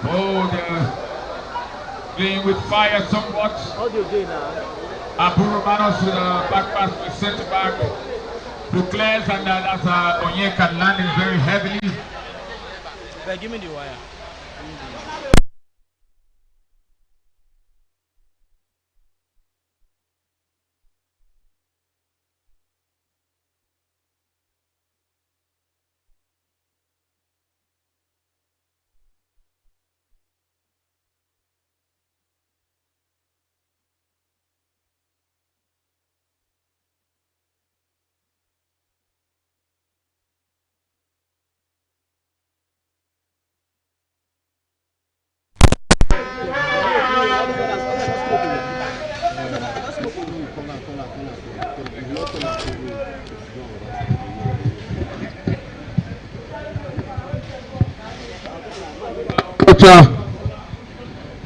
Oh, they're playing with fire somewhat. Abu Romanos with a back pass with centre back. 𝗘𝗱𝗏𝗧𝗛, and that's 𝗨𝗕𝗧𝗛 landing very heavily. Give me the wire.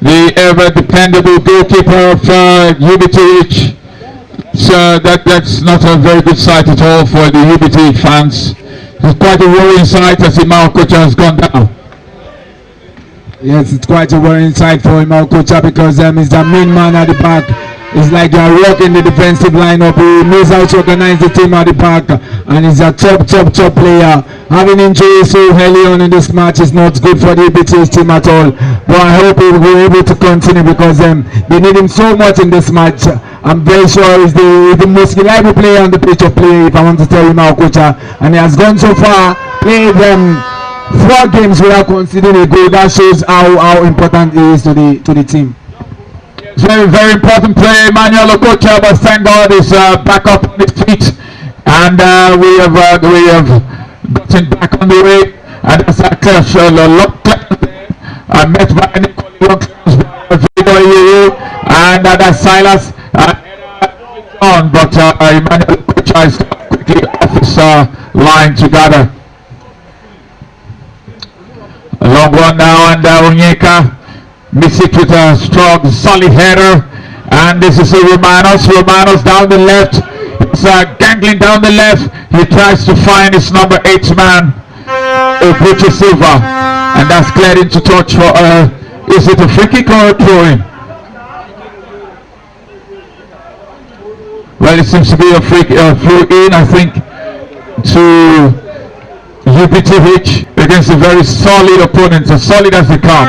The ever dependable goalkeeper of 𝗘𝗱𝗏𝗧𝗛. So that's not a very good sight at all for the 𝗘𝗱𝗏 fans. It's quite a worrying sight as 𝗘𝗱𝗏𝗧𝗛 has gone down. Yes, it's quite a worrying sight for 𝗘𝗱𝗏𝗧𝗛 because he's the main man at the back. It's like they are working the defensive lineup. He knows how to organize the team at the back, and he's a top player. Having injuries so early on in this match is not good for the 𝗘𝗱𝗏𝗧𝗛 team at all. But I hope he will be able to continue because they need him so much in this match. I'm very sure he's the most reliable player on the pitch of play, if I want to tell 𝗘𝗱𝗏𝗧𝗛. And he has gone so far, played 4 games without conceding a goal. That shows how important he is to the team. Very, very important play. Emmanuel Okocha, but thank God is back up on his feet, and we have gotten back on the way. And that's a clash. Met by and that's Silas on, but Emmanuel Okocha is quickly off his line together. A long one now, and 𝗘𝗱𝗏𝗧𝗛 missed it with a strong, solid header, and this is Romanos down the left. He's gangling down the left. He tries to find his number 8 man, 𝗘𝗱𝗏𝗧𝗛, and that's cleared into touch for is it a free kick or a throw-in? Well, it seems to be a throw-in, I think, to 𝗘𝗱𝗏𝗧𝗛 against a very solid opponent, as solid as they come.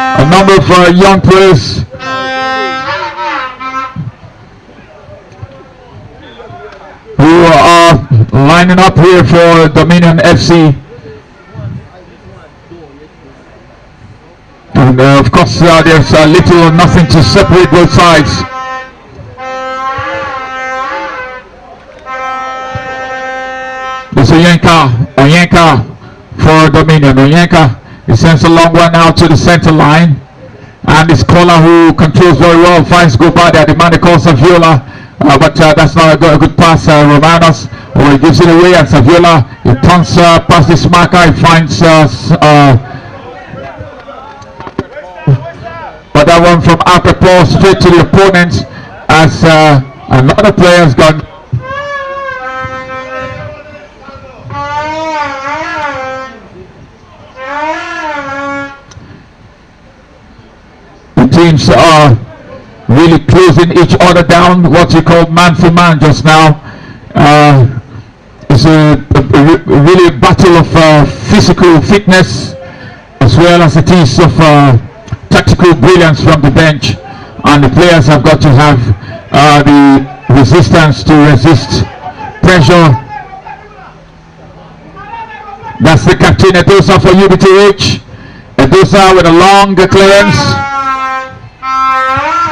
A number of young players who are lining up here for Dominion FC, and of course there's little or nothing to separate both sides. There's 𝗘𝗱𝗏𝗧𝗛 for Dominion. 𝗘𝗱𝗏𝗧 he sends a long one out to the center line, and it's Kola who controls very well, finds Gobade at the man they call Saviola, but that's not a good pass. Romanos, or he gives it away, and Saviola, he turns past this marker, he finds but that one from 𝗘𝗱𝗏𝗧𝗛 straight to the opponent as another player has gone. Teams are really closing each other down, what you call man for man just now. It's really a battle of physical fitness as well as it is of tactical brilliance from the bench, and the players have got to have the resistance to resist pressure. That's the captain, Edosa, for 𝗘𝗱𝗏𝗧𝗛. Edosa with a long clearance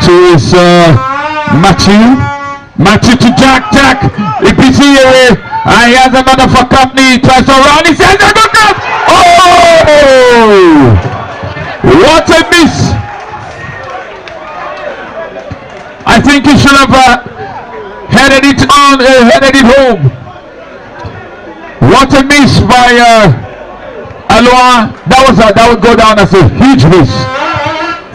to his Matthew to Jack, he beats it away, and he has another for company. He tries to run, he says a good cross. Oh, what a miss! I think he should have headed it home. What a miss by Aloha. That would go down as a huge miss.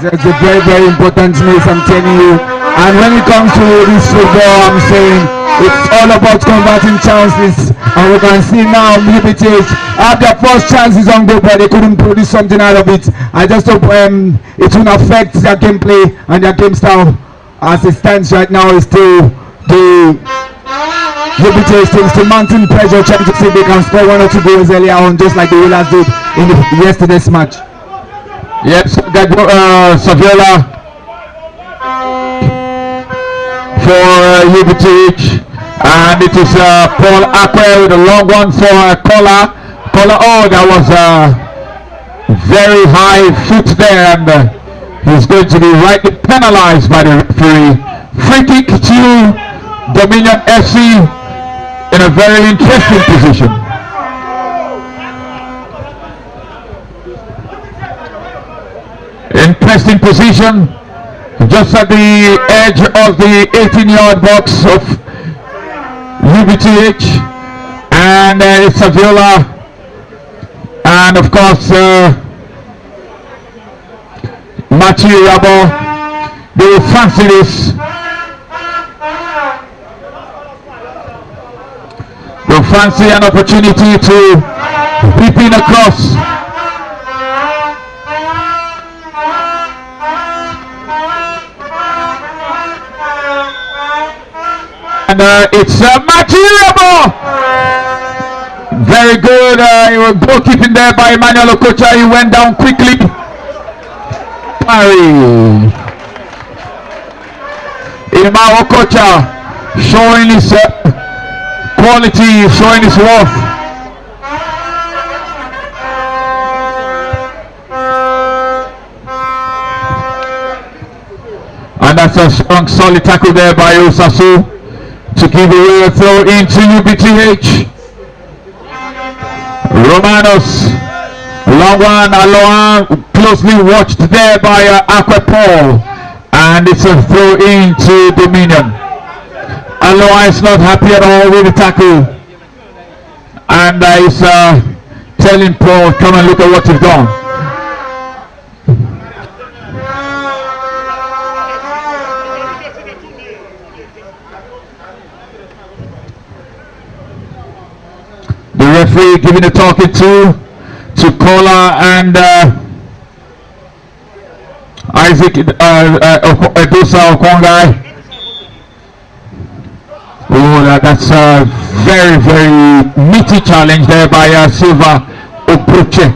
That's a very, very important miss, I'm telling you. And when it comes to this football, I'm saying it's all about converting chances. And we can see now UBTH have their first chances on goal, but they couldn't produce something out of it. I just hope it won't affect their gameplay and their game style. As it stands right now, is still the UBTH teams to mountain pressure, trying to see if they can score 1 or 2 goals earlier on, just like the Wheelers did in yesterday's match. Yes, Saviola for UBTH, and it is Paul Akwe with a long one for Kola. Oh, that was a very high foot there, and he's going to be rightly penalized by the referee. Free kick to Dominion FC in a very interesting position. Interesting position, just at the edge of the 18-yard box of UBTH, and it's Saviola, and of course Mathieu Rabo. They will fancy this. They'll fancy an opportunity to whip in across. And it's Mathieu. Very good goalkeeping there by Emmanuel Okocha. He went down quickly. Parry. Emmanuel Okocha showing his quality, showing his worth. And that's a strong solid tackle there by Osasu to give away a throw into UBTH. Romanos, long one, Aloha, closely watched there by Akwe Paul, and it's a throw into Dominion. Aloha is not happy at all with the tackle, and he's telling Paul, come and look at what you've done. The referee giving a talking to Kola and Isaac Edosa Okwangai. Oh, that's a very, very meaty challenge there by Silva Oproche.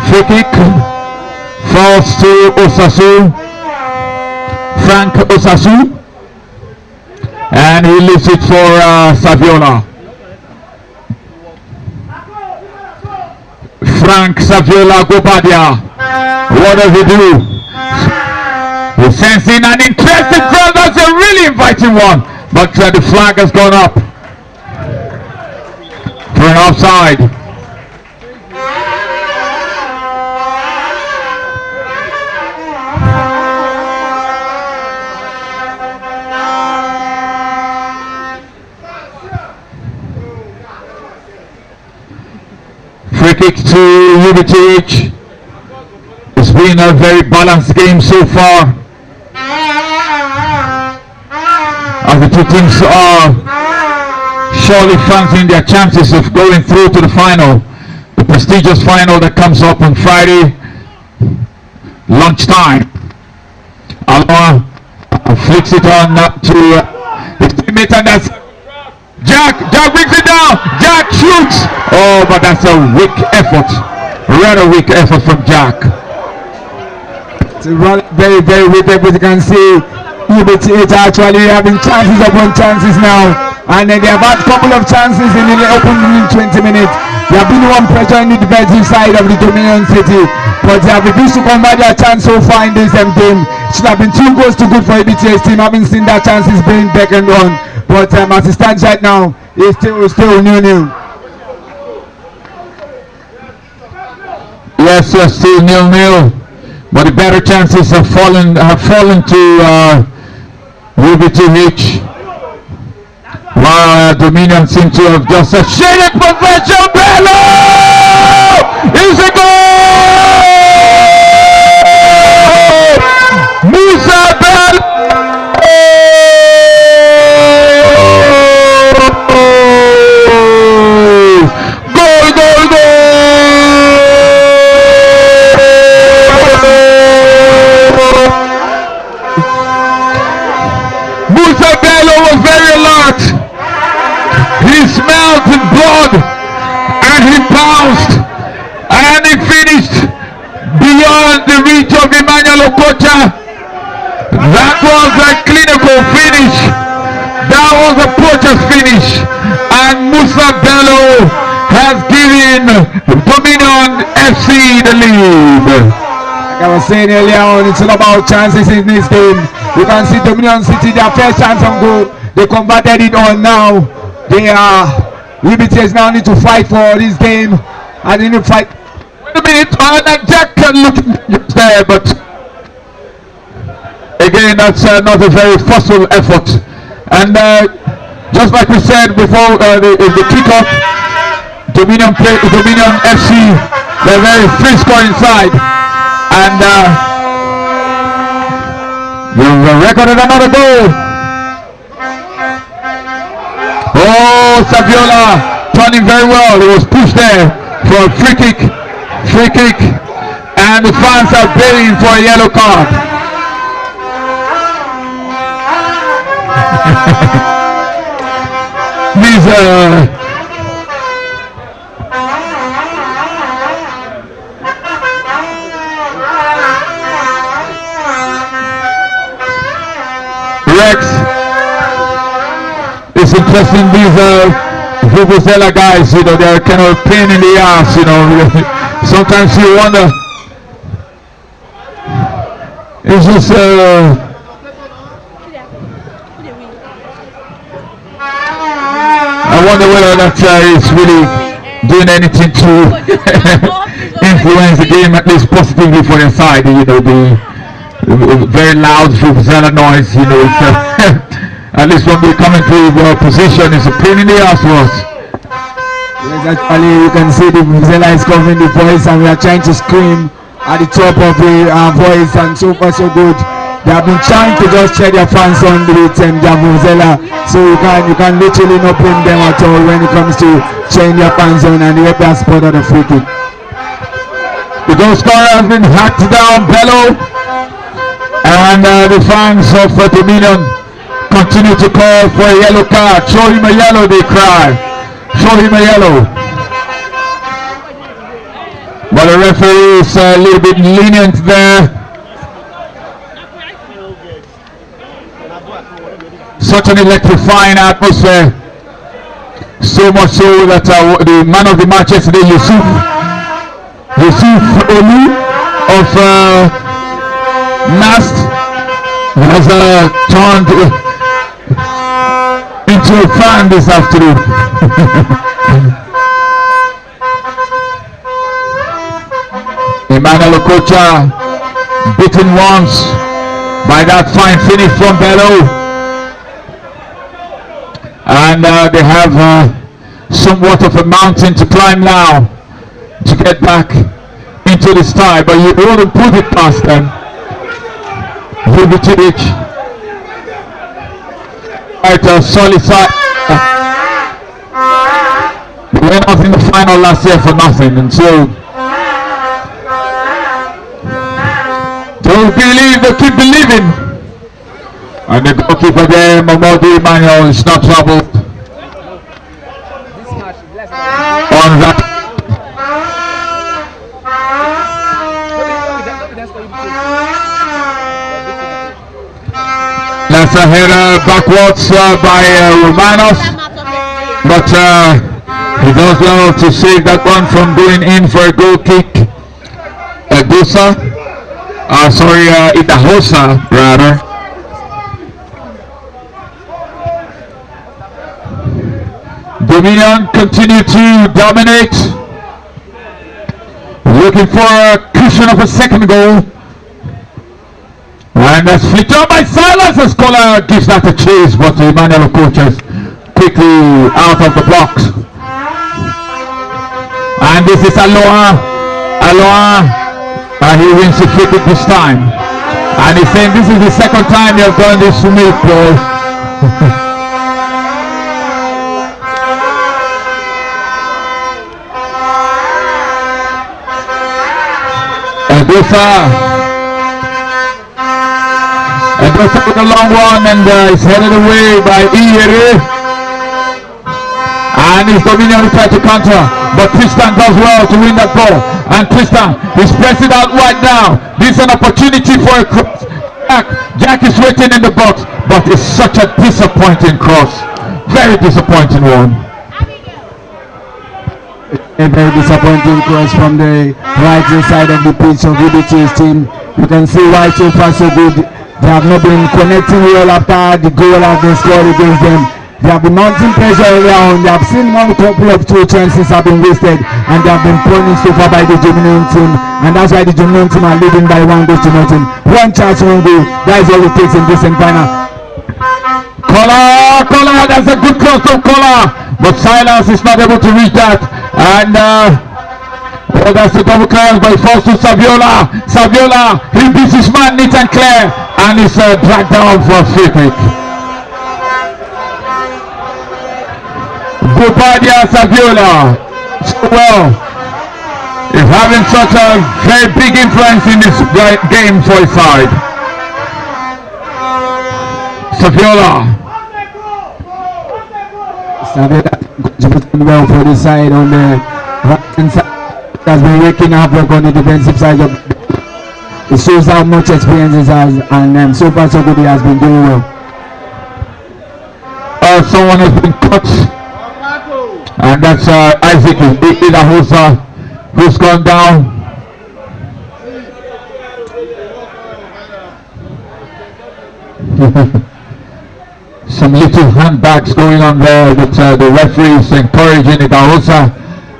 Free kick falls to Osasu. Frank Osasu, and he leaves it for Saviola. Frank Saviola Gobadia. What does he do? He's sensing an interesting crowd. That's a really inviting one, but the flag has gone up for an offside. Free kick to UBTH. It's been a very balanced game so far, as the two teams are surely fancying their chances of going through to the final, the prestigious final that comes up on Friday lunchtime. Aloha flicks it on up to his teammate, and that's Jack brings it down. Jack shoots. Oh, but that's a weak effort. Rather weak effort from Jack. It's very, very weak effort. You can see UBTH actually having chances upon chances now. And then they have had a couple of chances in the opening 20 minutes. They have been one pressure in the defensive side of the Dominion City, but they have refused to convert their chance so far in this game. Should have been 2 goals to good for UBTH team. Haven't seen that chances being beckoned on. But as it stands right now, it's still 0-0. Yes, still 0-0. But the better chances have fallen to UBTH. While Dominion seem to have just a shaded possession. Bello! Here's a goal! Musa Bell! Goal, goal, goal! Musa Bello was very alert. He smelled the blood and he pounced and he finished beyond the reach of Emmanuel Okocha. That was a clinical finish. That was a poacher's finish. And Musa Bello has given Dominion FC the lead. Like I was saying earlier on, it's all about chances in this game. You can see Dominion City, their first chance on goal. They converted it on now. They are Liberties now need to fight for this game. And they need to fight. Wait a minute, that Jack can look there, but again, that's not a very forceful effort. And just like we said before, the kickoff, Dominion FC, they're very physical inside, and you've recorded another goal. Oh, Saviola turning very well. He was pushed there for a free kick, and the fans are baying for a yellow card. These Rex, it's interesting, these Vuvuzela guys, you know, they're kind of a pain in the ass, you know. Sometimes you wonder, it's just I wonder whether that is really doing anything to influence the game, at least positively for their side. You know, the very loud Vuvuzela noise, you know, it's, at least when we come into position, it's a pain in the ass for us. Yes, actually, you can see the Vuvuzela is covering the voice, and we are trying to scream at the top of the voice, and so far so good. They have been trying to just check their fans on with their Vuvuzela, so you can literally not blame them at all when it comes to checking their fans on, and the referee has spotted a free kick. The goal scorer has been hacked down, Bello, and the fans of Dominion continue to call for a yellow card. Show him a yellow, they cry. Show him a yellow. But the referee is a little bit lenient there. Such an electrifying atmosphere. So much so that the man of the match yesterday, Yusuf Olu of Nast, has turned into a fan this afternoon. Emmanuel Okocha beaten once by that fine finish from Bello. And they have somewhat of a mountain to climb now to get back into this tie, but you want to put it past them. Vubicevic, right, solid side. They went out in the final last year for nothing, and so don't believe, they keep believing. And the goalkeeper there, Momodu Emmanuel, is not troubled on that. That's a header backwards by Romanos, but he does well to save that one from going in for a goal kick. Idahosa rather. Dominion continue to dominate, looking for a cushion of a second goal, and that's flicked on by Silas as Kola gives that a chase, but Emmanuel Okocha is quickly out of the box. And this is Aloha Aloha, he wins the free kick this time. And he's saying this is the second time you have done this to me, Paul. Edosa with a long one, and is headed away by 𝗘𝗱𝗏𝗧𝗛. And his Dominion will try to counter, but Tristan does well to win that ball. And Tristan is pressing out right now. This is an opportunity for a cross. Jack is waiting in the box, but it's such a disappointing cross. Very disappointing one. A very disappointing cross from the right side of the pitch of UBT's team. You can see why so far so good. They have not been connecting well after the goal has been scored against them. They have been mounting pressure around. They have seen one couple of two chances have been wasted, and they have been punished so far by the Dominion team. And that's why the Dominion team are leading by 1-0. One chance, one goal. That is all it takes in this final. Kola, that's a good cross from Kola, but Silas is not able to reach that. And that's the double clearance, but it falls to Saviola. Saviola, he beats his man neat and clear, and he's dragged down for a free kick. Gobadia Saviola, so well, is having such a very big influence in this game for his side. Saviola contributing well for the side on the right hand side. Has been waking up on the defensive side of it. Shows how much experience he has, and so far so good he has been doing well. Someone has been cut, and that's Isaac 𝗘𝗱𝗏𝗧𝗛 who's gone down. Some little handbags going on there, but the referee is encouraging 𝗘𝗏𝗧𝗛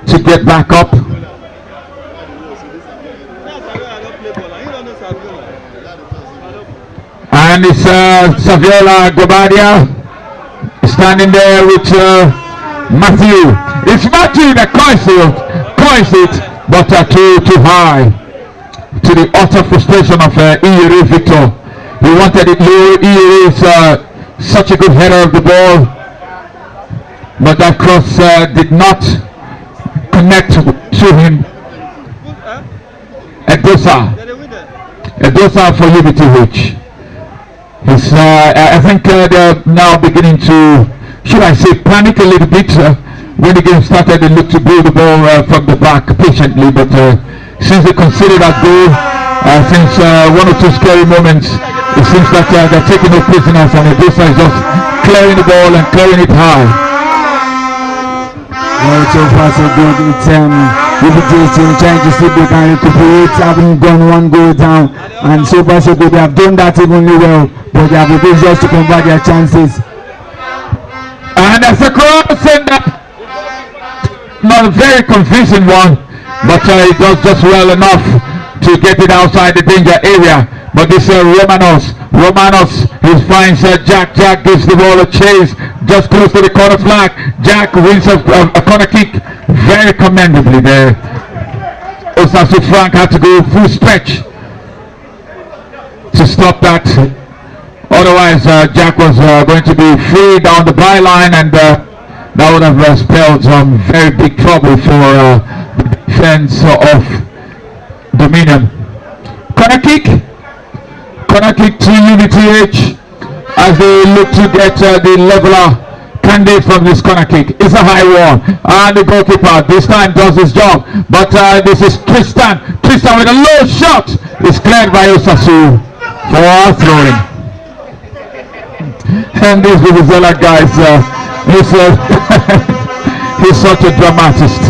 to get back up. And it's Saviola Gobadia standing there with Matthew. It's Matthew that coins it, but too high, to the utter frustration of 𝗘𝗱𝗏𝗧𝗛 Victor. He wanted it low. 𝗘𝗱𝗏𝗧𝗛 is such a good header of the ball, but that cross did not connect to him. Edosa for UBTH. He's, I think they're now beginning to, should I say, panic a little bit. When the game started, they looked to build the ball from the back patiently, but since they considered that goal, since one or two scary moments, it seems that they're taking no prisoners, and Edosa is just clearing the ball and clearing it high. Well, so far so good. It's UBT's team trying to see if they can recuperate, having gone one goal down, and so far so good. They have done that evenly well, but they have refused just to convert their chances. And that's a cross, and not a very convincing one, but it does just well enough to get it outside the danger area. But this Romanos, he finds Jack. Jack gives the ball a chase just close to the corner flag. Jack wins a corner kick very commendably there. Osasu Frank had to go full stretch to stop that. Otherwise, Jack was going to be free down the byline, and that would have spelled some very big trouble for the defense of Dominion. Corner kick to UBTH as they look to get the leveler candidate from this corner kick. It's a high one, and the goalkeeper this time does his job, but this is Tristan with a low shot. It's cleared by Osasu for throwing. And this Vuvuzela guy, he's such a dramatist.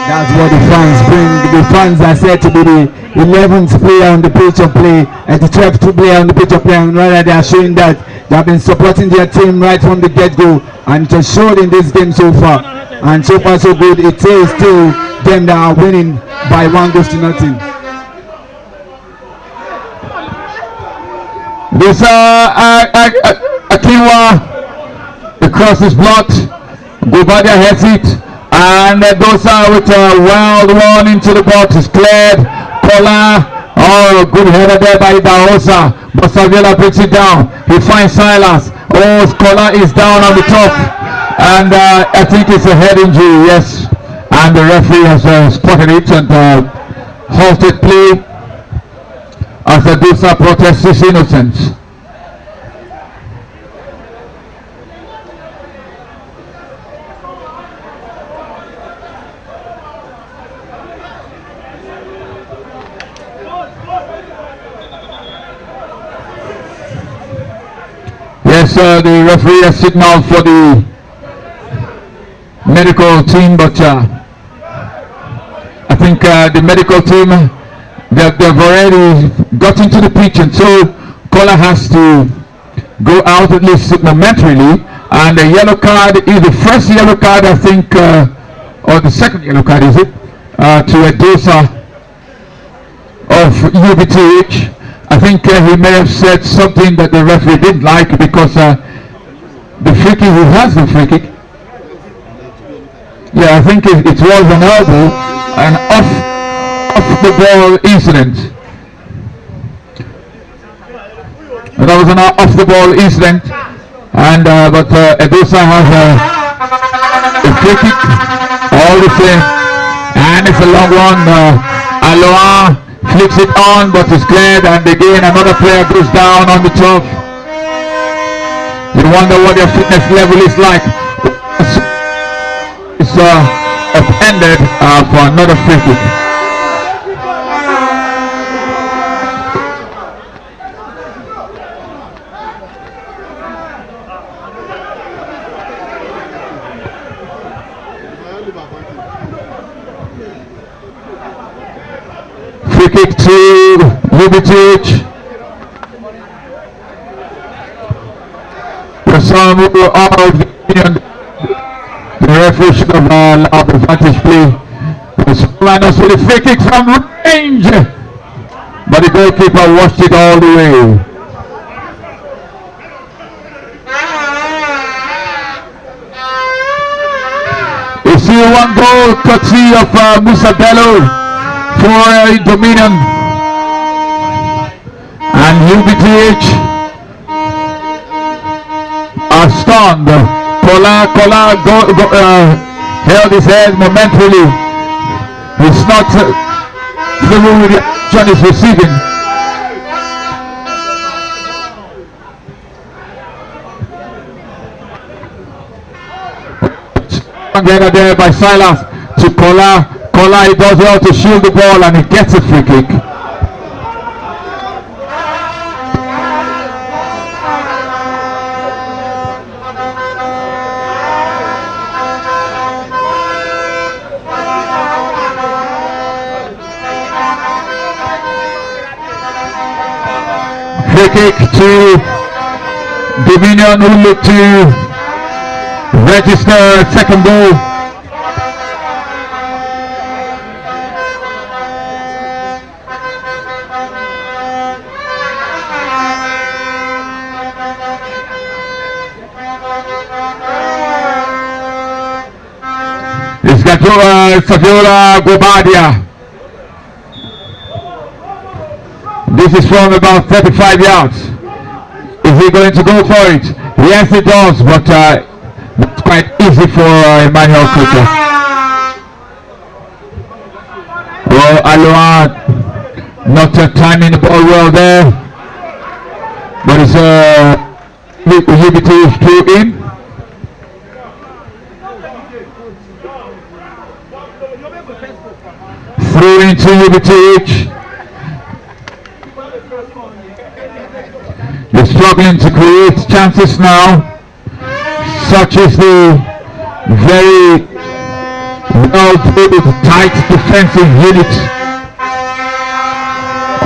That's what the fans bring. The fans are said to be the 11th player on the pitch of play, and the 12th player on the pitch of play, and rather they are showing that they have been supporting their team right from the get-go, and it has showed in this game so far. And so far so good. It is still them that are winning by 1-0. This Akinwa, the cross is blocked. Gobadia has it. And Dosa with a wild one into the box is cleared. Kola. Oh, good header there by Daosa. But Saviola brings it down. He finds Silas. Oh, Kola is down on the top. And I think it's a head injury, yes. And the referee has spotted it and halted play as the Dosa protests his innocence. Yes, the referee has signaled for the medical team, but I think the medical team, they've already got into the pitch, and so Kola has to go out at least momentarily. And the yellow card is the first yellow card, I think, or the second yellow card, is it, to Edosa of UBTH. I think he may have said something that the referee didn't like, because the free kick, he has the free kick. Yeah, I think it was an elbow, an off the ball incident. That was an off the ball incident, and but Edosa has a free kick all the same, and it's a long one. Aloha flicks it on, but it's cleared, and again another player goes down on the top. You wonder what their fitness level is like. It's upended for another free kick. Free kick to UBTH. The some who are the referee should have allowed advantage play. Linus with a free kick from range, but the goalkeeper watched it all the way. You see one goal courtesy of Musa Bello for Dominion, and UBTH are stunned. Kola held his head momentarily. He's not the way the action is receiving. There by Silas to Kola. Kola, he does well to shield the ball, and he gets a free kick. Free kick to Dominion, who look to register a second goal. It's got 𝗘𝗱𝗶𝗁𝗛𝗧𝗛. This is from about 35 yards. Is he going to go for it? Yes, he does, but that's quite easy for Emmanuel Kuka. Oh, Aloha not timing the ball well there, but it's UBT through in. Through into UBTH. They're struggling to create chances now. Such is the very well-drilled, tight defensive unit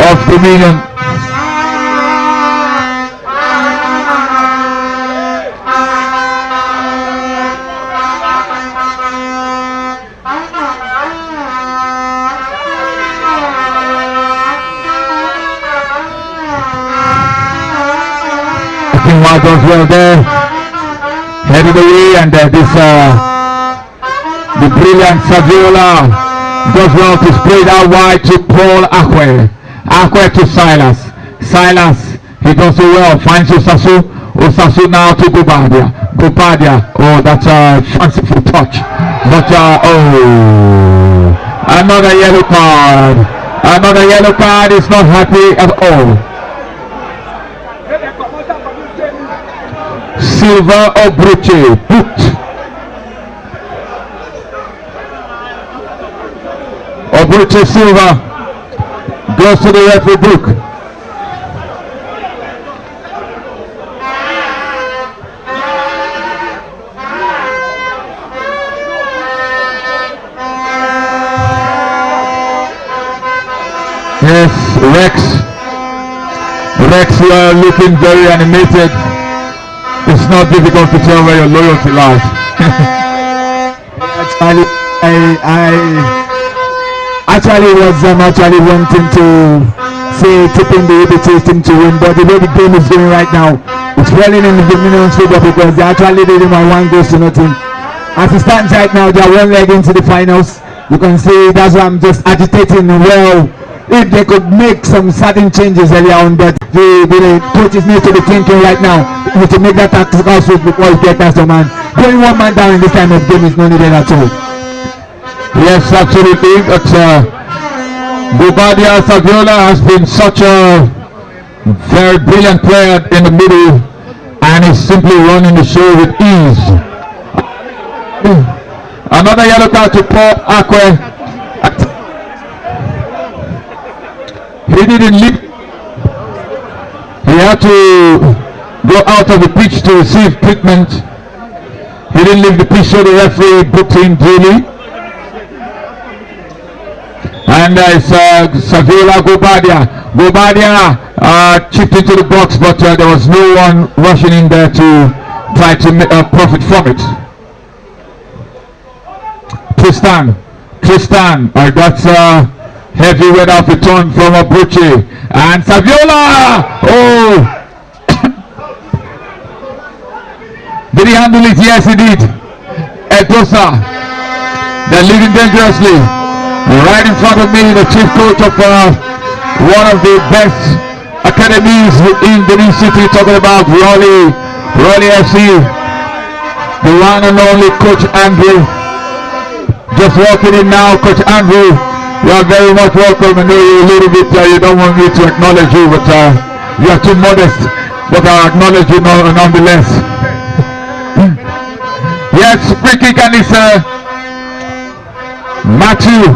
of Dominion. Does well there, headed away, and this The brilliant 𝗨𝗕𝗧𝗛 does well to spray that wide to 𝗨𝗕𝗧𝗛. 𝗨𝗕𝗧𝗛 to 𝗨𝗕s. 𝗨𝗕s, he does so well, finds 𝗨𝗨𝗧. 𝗨𝗨𝗧 now to 𝗨𝗨𝗧𝗛. 𝗨𝗨𝗧𝗛, oh, that's a fanciful touch. But, oh, another yellow card. Another yellow card. Is not happy at all. 𝗨𝗨𝗶𝗁𝗂𝗧𝗛 booked. 𝗨𝗂𝗁𝗂 goes to the referee book. Yes, Rex, you are looking very animated. It's not difficult to tell where your loyalty lies. Actually was actually wanting to say tipping the ABT team to win, but the way the game is going right now, it's falling in the Dominion's favor because they actually leading by 1-0. As it stands right now, they are one leg into the finals. You can see that's why I'm just agitating. Well, if they could make some sudden changes earlier on, but the coaches need to be thinking right now to make that tactical switch before you get past the man. Going one man down in this time of game is not needed at all. Yes, absolutely. But 𝗨𝗨𝗧𝗛 has been such a very brilliant player in the middle, and is simply running the show with ease. Another yellow card to 𝗨𝗨𝗧𝗛. He didn't leave. He had to go out of the pitch to receive treatment. He didn't leave the pitch, so the referee booked him duly. And it's 𝗨𝗨𝗂𝗨𝗂 chipped into the box, but there was no one rushing in there to try to make a profit from it. Tristan, that's heavy weight off return from 𝗨𝗪𝗂𝗧. And 𝗨𝗨𝗧, oh! Did he handle it? Yes, he did. Edosa, they're leading dangerously. Right in front of me, the chief coach of one of the best academies in Benin City, talking about Raleigh FC. The one and only Coach Andrew. Just walking in now, Coach Andrew. You are very much welcome. I know you a little bit, you don't want me to acknowledge you, but you are too modest. But I acknowledge you nonetheless. Yes, free kick, and it's Matthew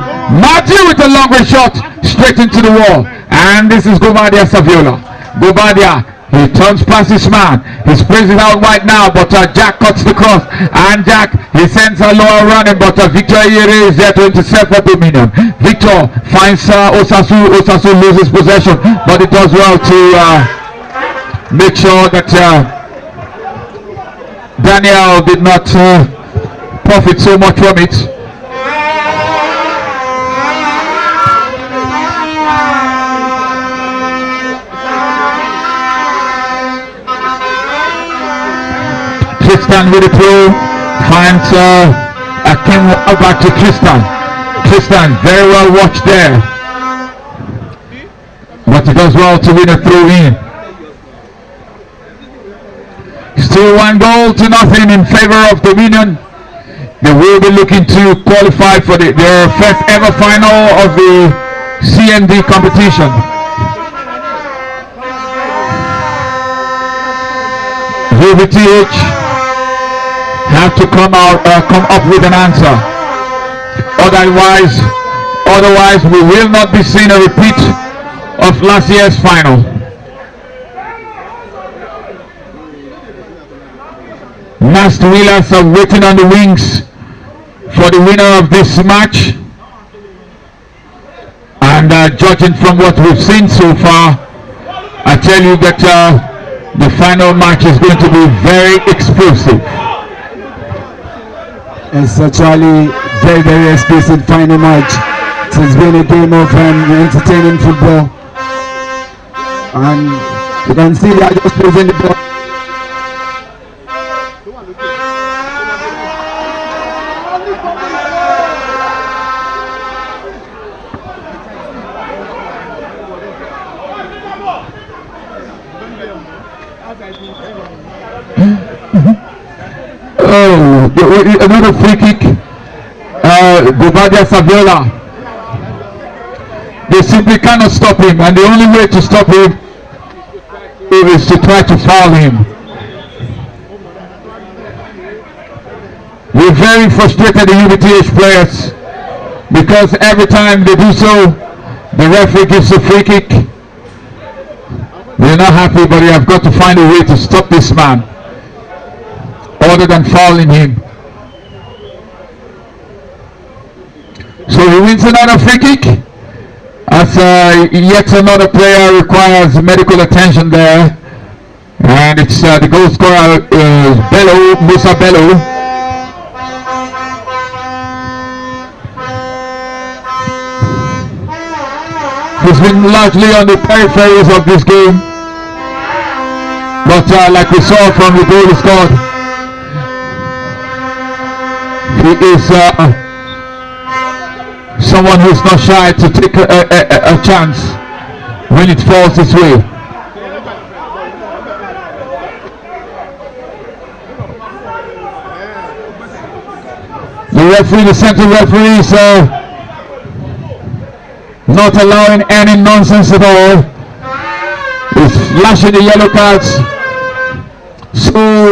with a long range shot straight into the wall. And this is 𝗨𝗪𝗧𝗛. 𝗨𝗪𝗧, he turns past his man. He sprays it out right now, but Jack cuts the cross. And Jack, he sends a lower running, but Victor Iyere is there to intercept for Dominion. Victor finds 𝗨𝗪𝗧. 𝗨𝗪𝗧 loses possession, but it does well to make sure that Daniel did not profit so much from it. Tristan with the throw, finds Akim back to Tristan. Tristan, very well watched there, but he does well to win a throw in. Still 1-0 in favor of Dominion. They will be looking to qualify for their first ever final of the CND competition. VVTH have to come up with an answer. Otherwise we will not be seeing a repeat of last year's final. Master Wheelers are waiting on the wings for the winner of this match, and judging from what we've seen so far, I tell you that the final match is going to be very explosive. It's actually very, very explosive final match. It's been a game of entertaining football, and you can see they are just closing the ball. Oh, another free kick. 𝗘𝗱𝗶𝗁𝗧𝗛. They simply cannot stop him, and the only way to stop him is to try to foul him. We're very frustrated, the UBTH players, because every time they do so, the referee gives a free kick. They're not happy, but they have got to find a way to stop this man, other than fouling him. So he wins another free kick, as yet another player requires medical attention there, and it's the goal scorer Musa Bello. He's been largely on the peripheries of this game, but like we saw from the goal he scored, he is someone who's not shy to take a chance when it falls his way. The referee, the central referee, is not allowing any nonsense at all. He's flashing the yellow cards so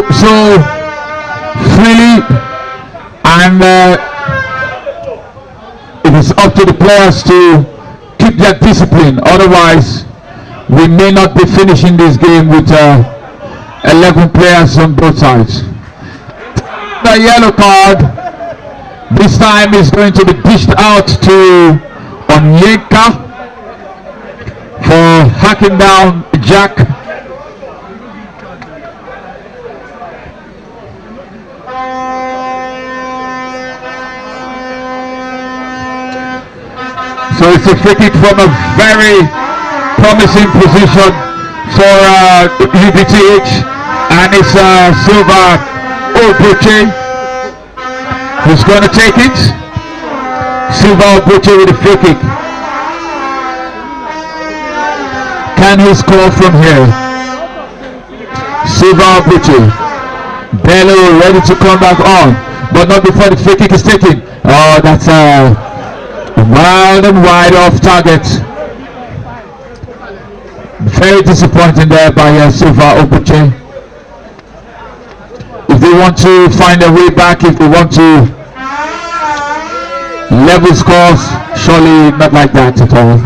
freely, and it is up to the players to keep their discipline. Otherwise, we may not be finishing this game with 11 players on both sides. The yellow card this time is going to be dished out to 𝗘𝗱𝗶𝗁𝗧𝗛 for hacking down Jack. So it's a free kick from a very promising position for UBTH, and it's 𝗘𝗱𝗶𝗁𝗧𝗛 who's going to take it. 𝗘𝗱𝗶𝗁𝗧𝗛 with a free kick. Can he score from here? 𝗘𝗱𝗶𝗁𝗧𝗛. Bello ready to come back on, but not before the free kick is taken. Oh, that's wild and wide off target. Very disappointing there by 𝗘𝗱𝗶𝗁𝗧𝗛. If they want to find a way back, if they want to level scores, surely not like that at all.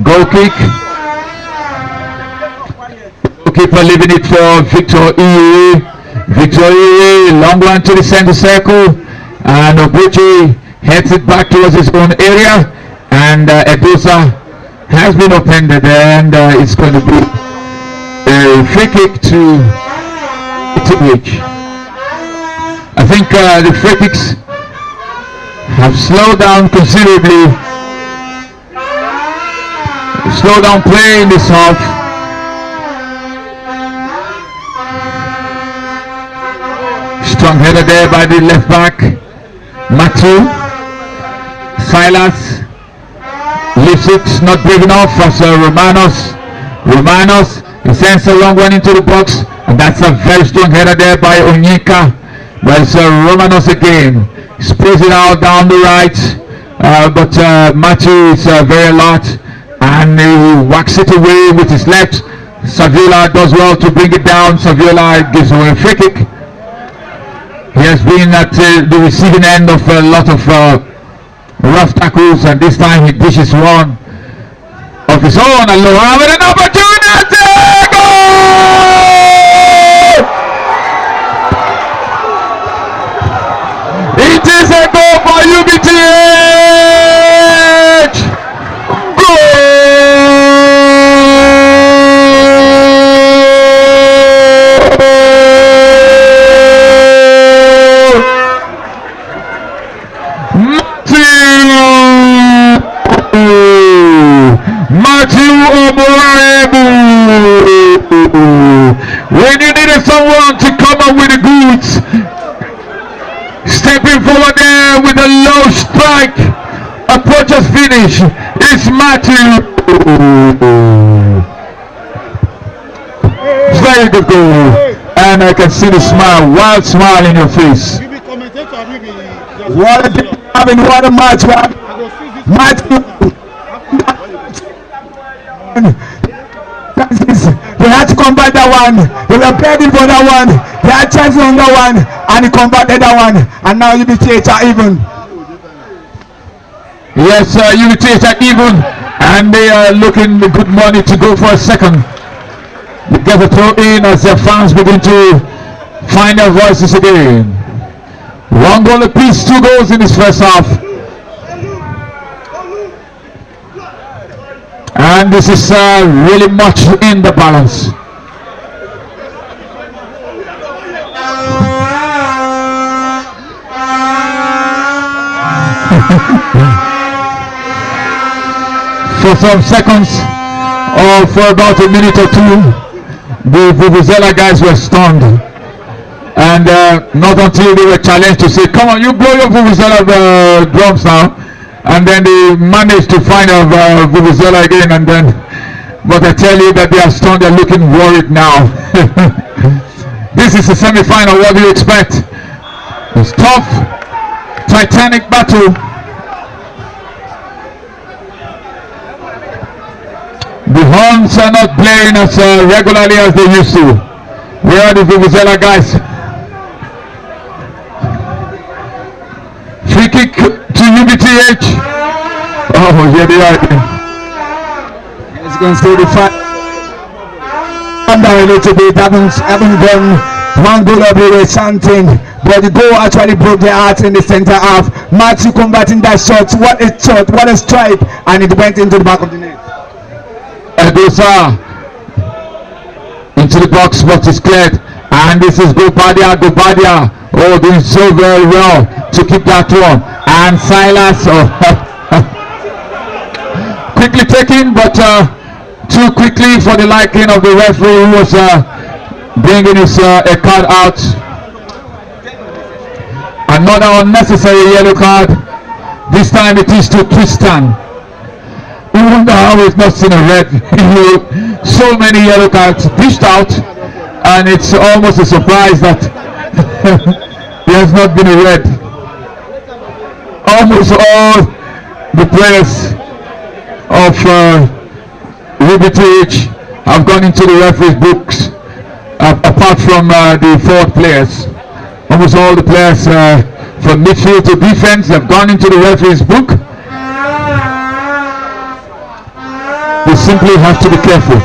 Goal kick. Goalkeeper leaving it for 𝗘𝗱𝗏𝗧𝗛. 𝗘𝗱𝗏𝗧𝗛, long one to the center circle, and 𝗘𝗱𝗏𝗧𝗛 heads it back towards his own area, and Edosa has been offended, and it's going to be a free kick to UBTH. I think the free kicks have slowed down considerably, slowed down play in this half. Strong header there by the left back, Matthew. Silas leaves it, not brave enough as Romanos, he sends a long one into the box, and that's a very strong header there by Onyeka. But it's Romanos again. He sprays it out down the right, but Matthew is very alert, and he whacks it away with his left. Saviola does well to bring it down. Saviola gives away a free kick. He has been at the receiving end of a lot of rough tackles, and this time he dishes one of his own. Aloha with an opportunity! Goal! It is a goal for UBTH! Matthew When you needed someone to come up with the goods, stepping forward there with a low strike, approaches finish. It's Matthew. Very good goal. And I can see the smile, wild smile in your face. What a match, Matthew. They had to convert that one. They were begging for that one. They had chances on that one, and he converted that one. And now UBTH are even. Yes, UBTH are even, and they are looking good money to go for a second. They get a throw in as their fans begin to find their voices again. 1 goal apiece, 2 goals in this first half. And this is really much in the balance. For some seconds, or for about a minute or two, the Vuvuzela guys were stunned. And not until they were challenged to say, come on, you blow your Vuvuzela drums now. And then they managed to find a Vuvuzela again, and then, but I tell you that they are stunned, they're looking worried now. This is the semi-final. What do you expect? It's tough, titanic battle. The horns are not playing as regularly as they used to. Where are the Vuvuzela guys? Free kick to UBTH. Oh, yeah, they are. It's going to stay the fight. And down a little bit. Haven't gone 1 goal away with something, but the goal actually broke their hearts in the center half. Matthew converting that shot. What a shot! What a strike! And it went into the back of the net. Edosa into the box, but it's cleared. And this is Gobadia. Oh, doing so very well to keep that one. And Silas, quickly taken, but too quickly for the liking of the referee, who was bringing his a card out. Another unnecessary yellow card. This time it is to Tristan. We wonder how he's not seen a red. So many yellow cards dished out, and it's almost a surprise that there has not been a red. Almost all the players of UBTH have gone into the referee's books, apart from the forward players. Almost all the players from midfield to defense have gone into the referee's book. They simply have to be careful.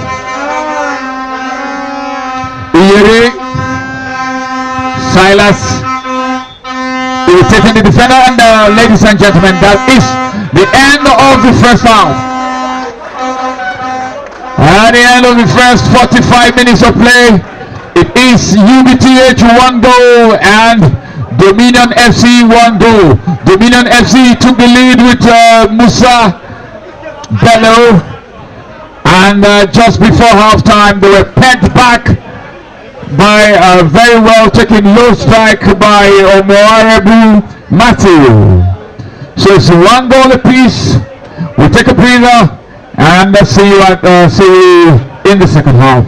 Iyere, Silas, taking the defender, and ladies and gentlemen, that is the end of the first half. At the end of the first 45 minutes of play, it is UBTH 1 goal and Dominion FC 1 goal. Dominion FC took the lead with Musa Bello. And just before halftime, they were pegged back by a very well taken low strike by Omoarebu Matthew. So it's 1 goal apiece. We'll take a breather and see you in the second half.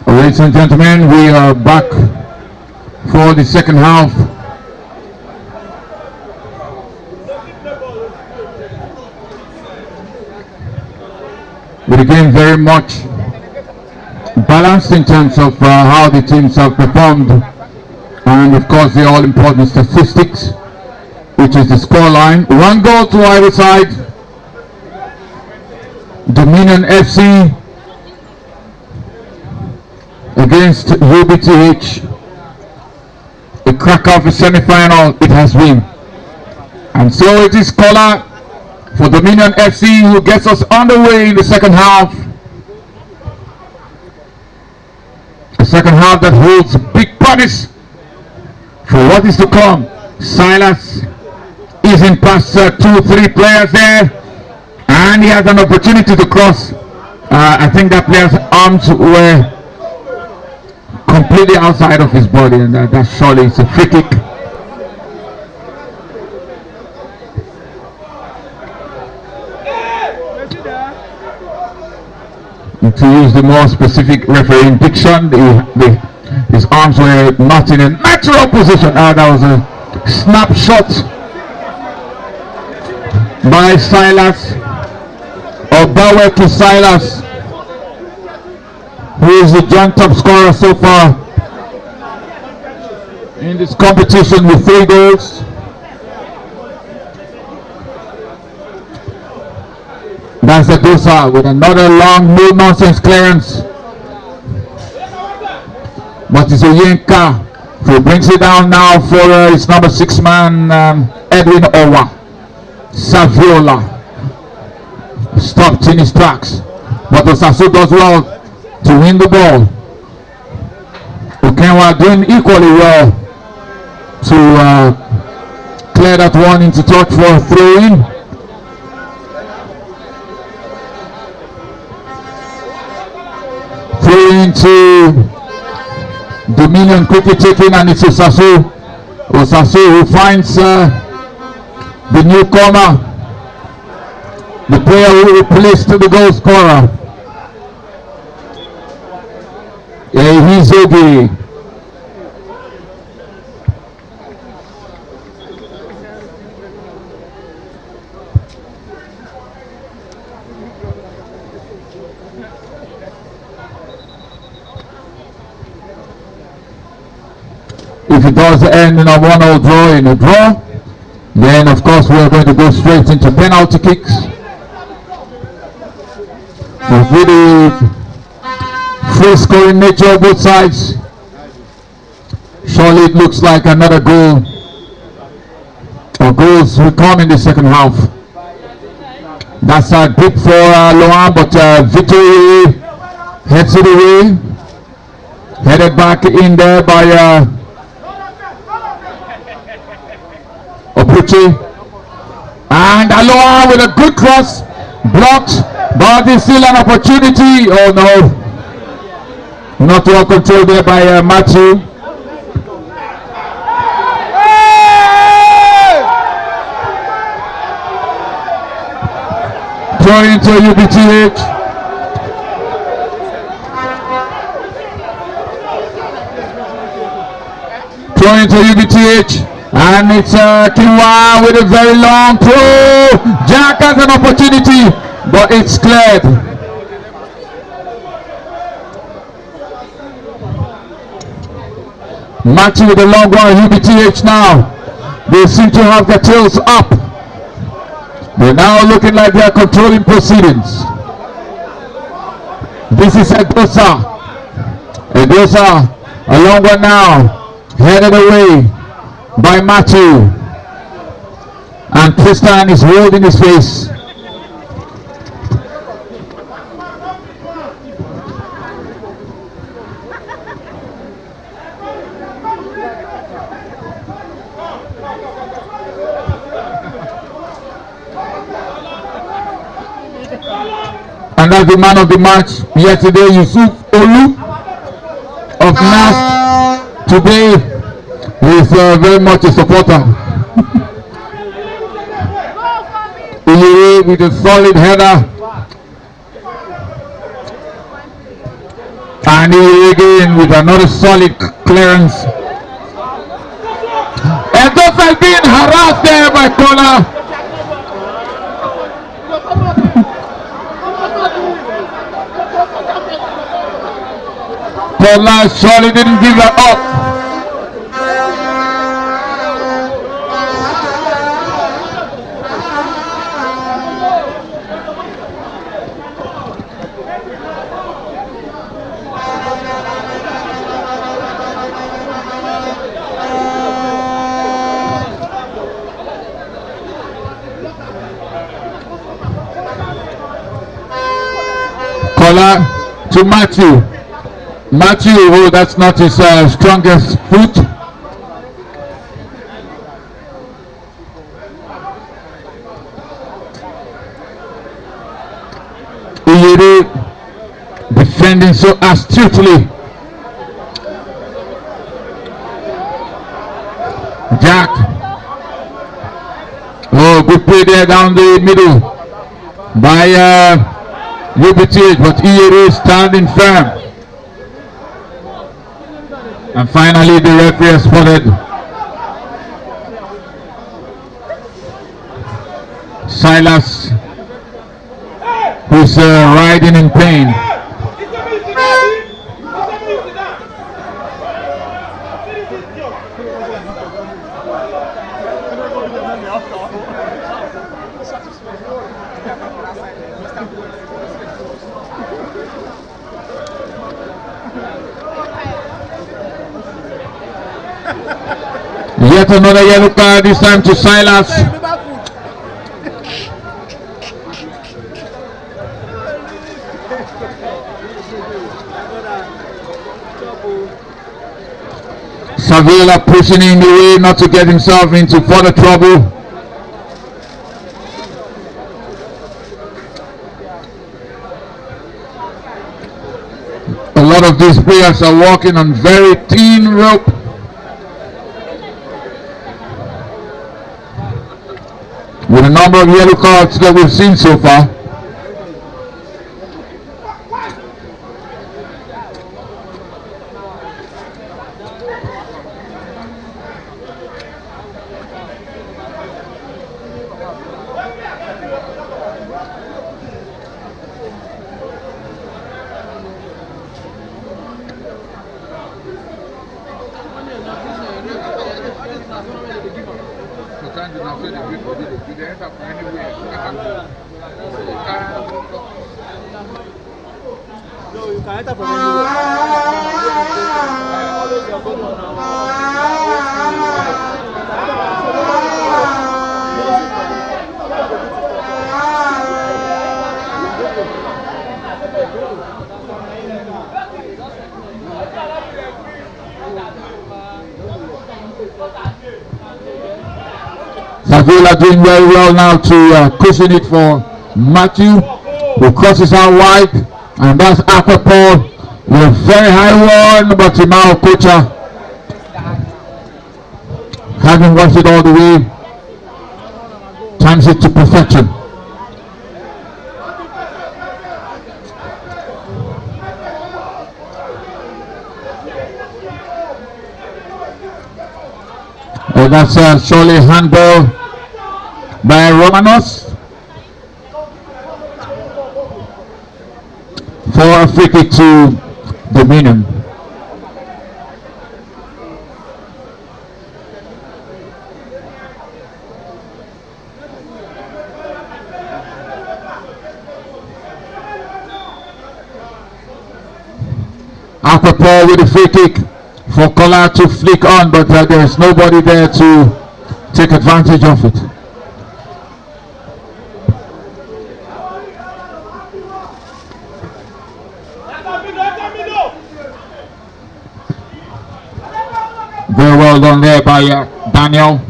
Ladies and gentlemen, we are back for the second half. But again, very much balanced in terms of how the teams have performed, and of course the all-important statistics, which is the score line. 1 goal to either side. Dominion FC against UBTH. A cracker of a semi-final it has been. And so it is Kola for Dominion FC who gets us underway in the second half. A second half that holds big promise for what is to come. Silas is in past 2-3 players there, and he has an opportunity to cross. I think that player's arms were completely outside of his body, and that surely is a free kick. To use the more specific refereeing diction, his arms were not in a natural position. That was a snapshot by Silas, or 𝗘𝗱𝗶𝗁𝗧𝗛 Silas, who is the joint top scorer so far in this competition with 3 goals. That's 𝗘𝗱𝗧𝗛 with another long no-nonsense clearance. But it's Oyenka who brings it down now for his number 6 man, Edwin Owa. Saviola stopped in his tracks, but Osasu does well to win the ball. Okenwa doing equally well to clear that one into touch for a throw-in. Into Dominion quickly taking, and it's Osasu who finds the newcomer, the player who replaced the goal scorer, Ehizogi. If it does end in a 1-0 draw, then of course we are going to go straight into penalty kicks. But with the free scoring nature of both sides, surely it looks like another goal or goals will come in the second half. That's a grip for 𝗨𝗕𝗧𝗛, but Victory heads it away, headed back in there by and 𝗨𝗕𝗧𝗛 with a good cross, blocked, but there's still an opportunity. Oh no, not well controlled there by Matthew. Throw into UBTH. Throw into UBTH. And it's 𝗘𝗱𝗏 with a very long throw. Jack has an opportunity, but it's cleared. Matthew with a long one. UBTH now, they seem to have their tails up. They're now looking like they're controlling proceedings. This is 𝗘𝗱𝗧𝗛, a long one now, headed away by Matthew, and Tristan is holding his face. And that's the man of the match yesterday, Yusuf Olu of NAST. Today he is very much a supporter. With a solid header, and he again with another solid clearance. And those are being harassed there by Kola. Kola surely didn't give her up. Kola to Matthew. Matthew, oh, that's not his strongest foot. Iyere defending so astutely. Jack. Oh, good play there down the middle by 𝗘𝗱𝗶𝗁𝗧, but iyere standing firm. And finally the referee has spotted Silas, who's riding in pain. Yet another yellow card, this time to Silas. Savila pushing in the way not to get himself into further trouble. A lot of these players are walking on very thin rope. With a number of yellow cards that we've seen so far. No, you can enter from Savila doing very well now to cushion it for Matthew, who crosses out wide, and that's 𝗘𝗱𝗶𝗁𝗧 with a very high one, but now 𝗘𝗱𝗃, having watched it all the way, times it to perfection. Oh, that's surely a handball by Romanos for a free kick to Dominion. 𝗘𝗱𝗃 with a free kick for Kola to flick on, but there's nobody there to take advantage of it. Very well done there by Daniel.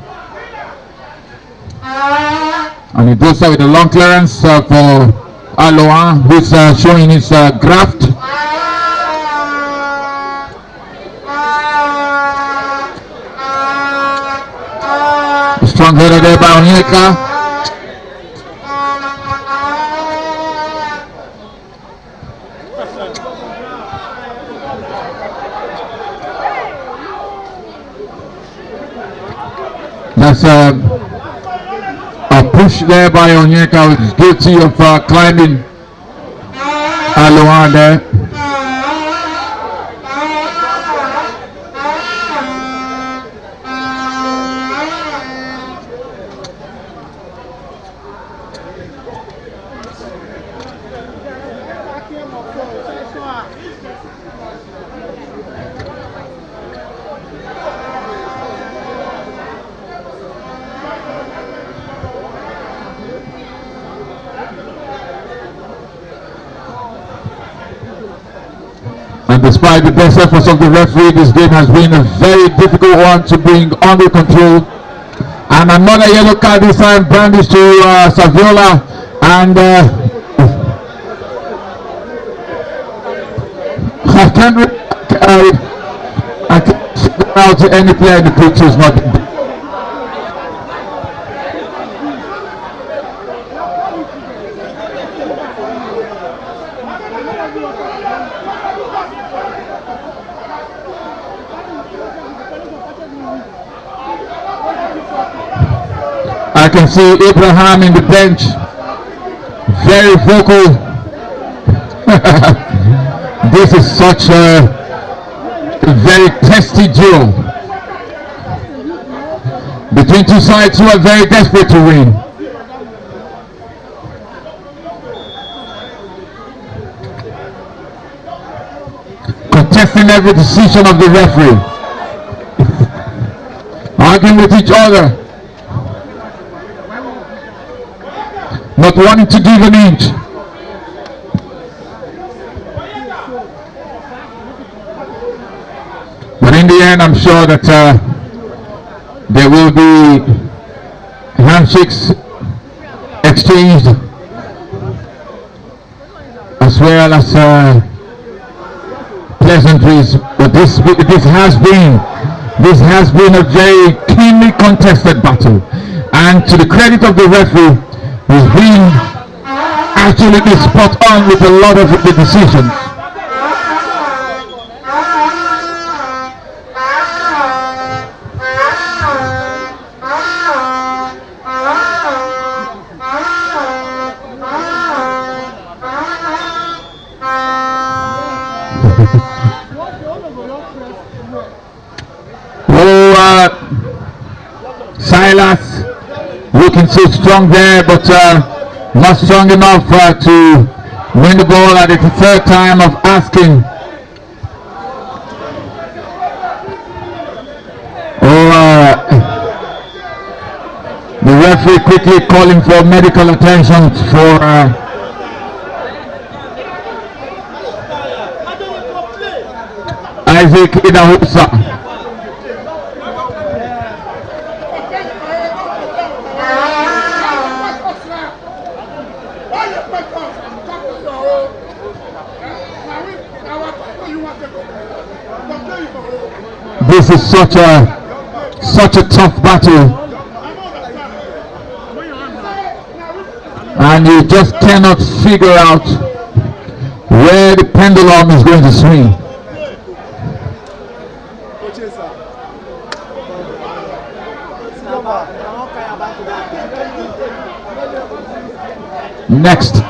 And he goes out with a long clearance for 𝗨𝗕𝗧𝗛, who's showing his graft. Strong header there by onyeka. That's a push there by onyeka, which is guilty of climbing 𝗨𝗕𝗧𝗛 there. And despite the best efforts of the referee, this game has been a very difficult one to bring under control. And another yellow card this time brandished to 𝗘𝗱𝗶𝗁, and I can't figure out any player in the picture is not. I can see Abraham in the bench, very vocal. This is such a very testy duel between two sides who are very desperate to win. Contesting every decision of the referee, arguing with each other, not wanting to give an inch. But in the end, I'm sure that there will be handshakes exchanged, as well as pleasantries. But this has been a very keenly contested battle, and to the credit of the referee, he's been absolutely spot on with a lot of the decisions. Silas looking so strong there, but not strong enough to win the ball at the third time of asking. The referee quickly calling for medical attention for Isaac 𝗘𝗱𝗶𝗁. This is such a tough battle, and you just cannot figure out where the pendulum is going to swing. Next,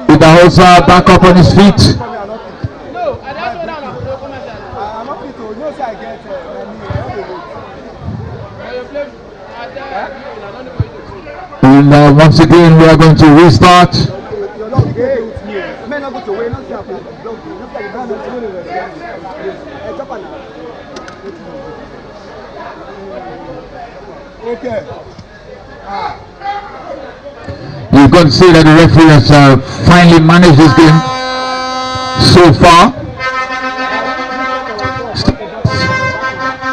𝗘𝗱𝗶𝗁 back up on his feet. And once again, we are going to restart. You're going to see that the referee has finally managed this game so far.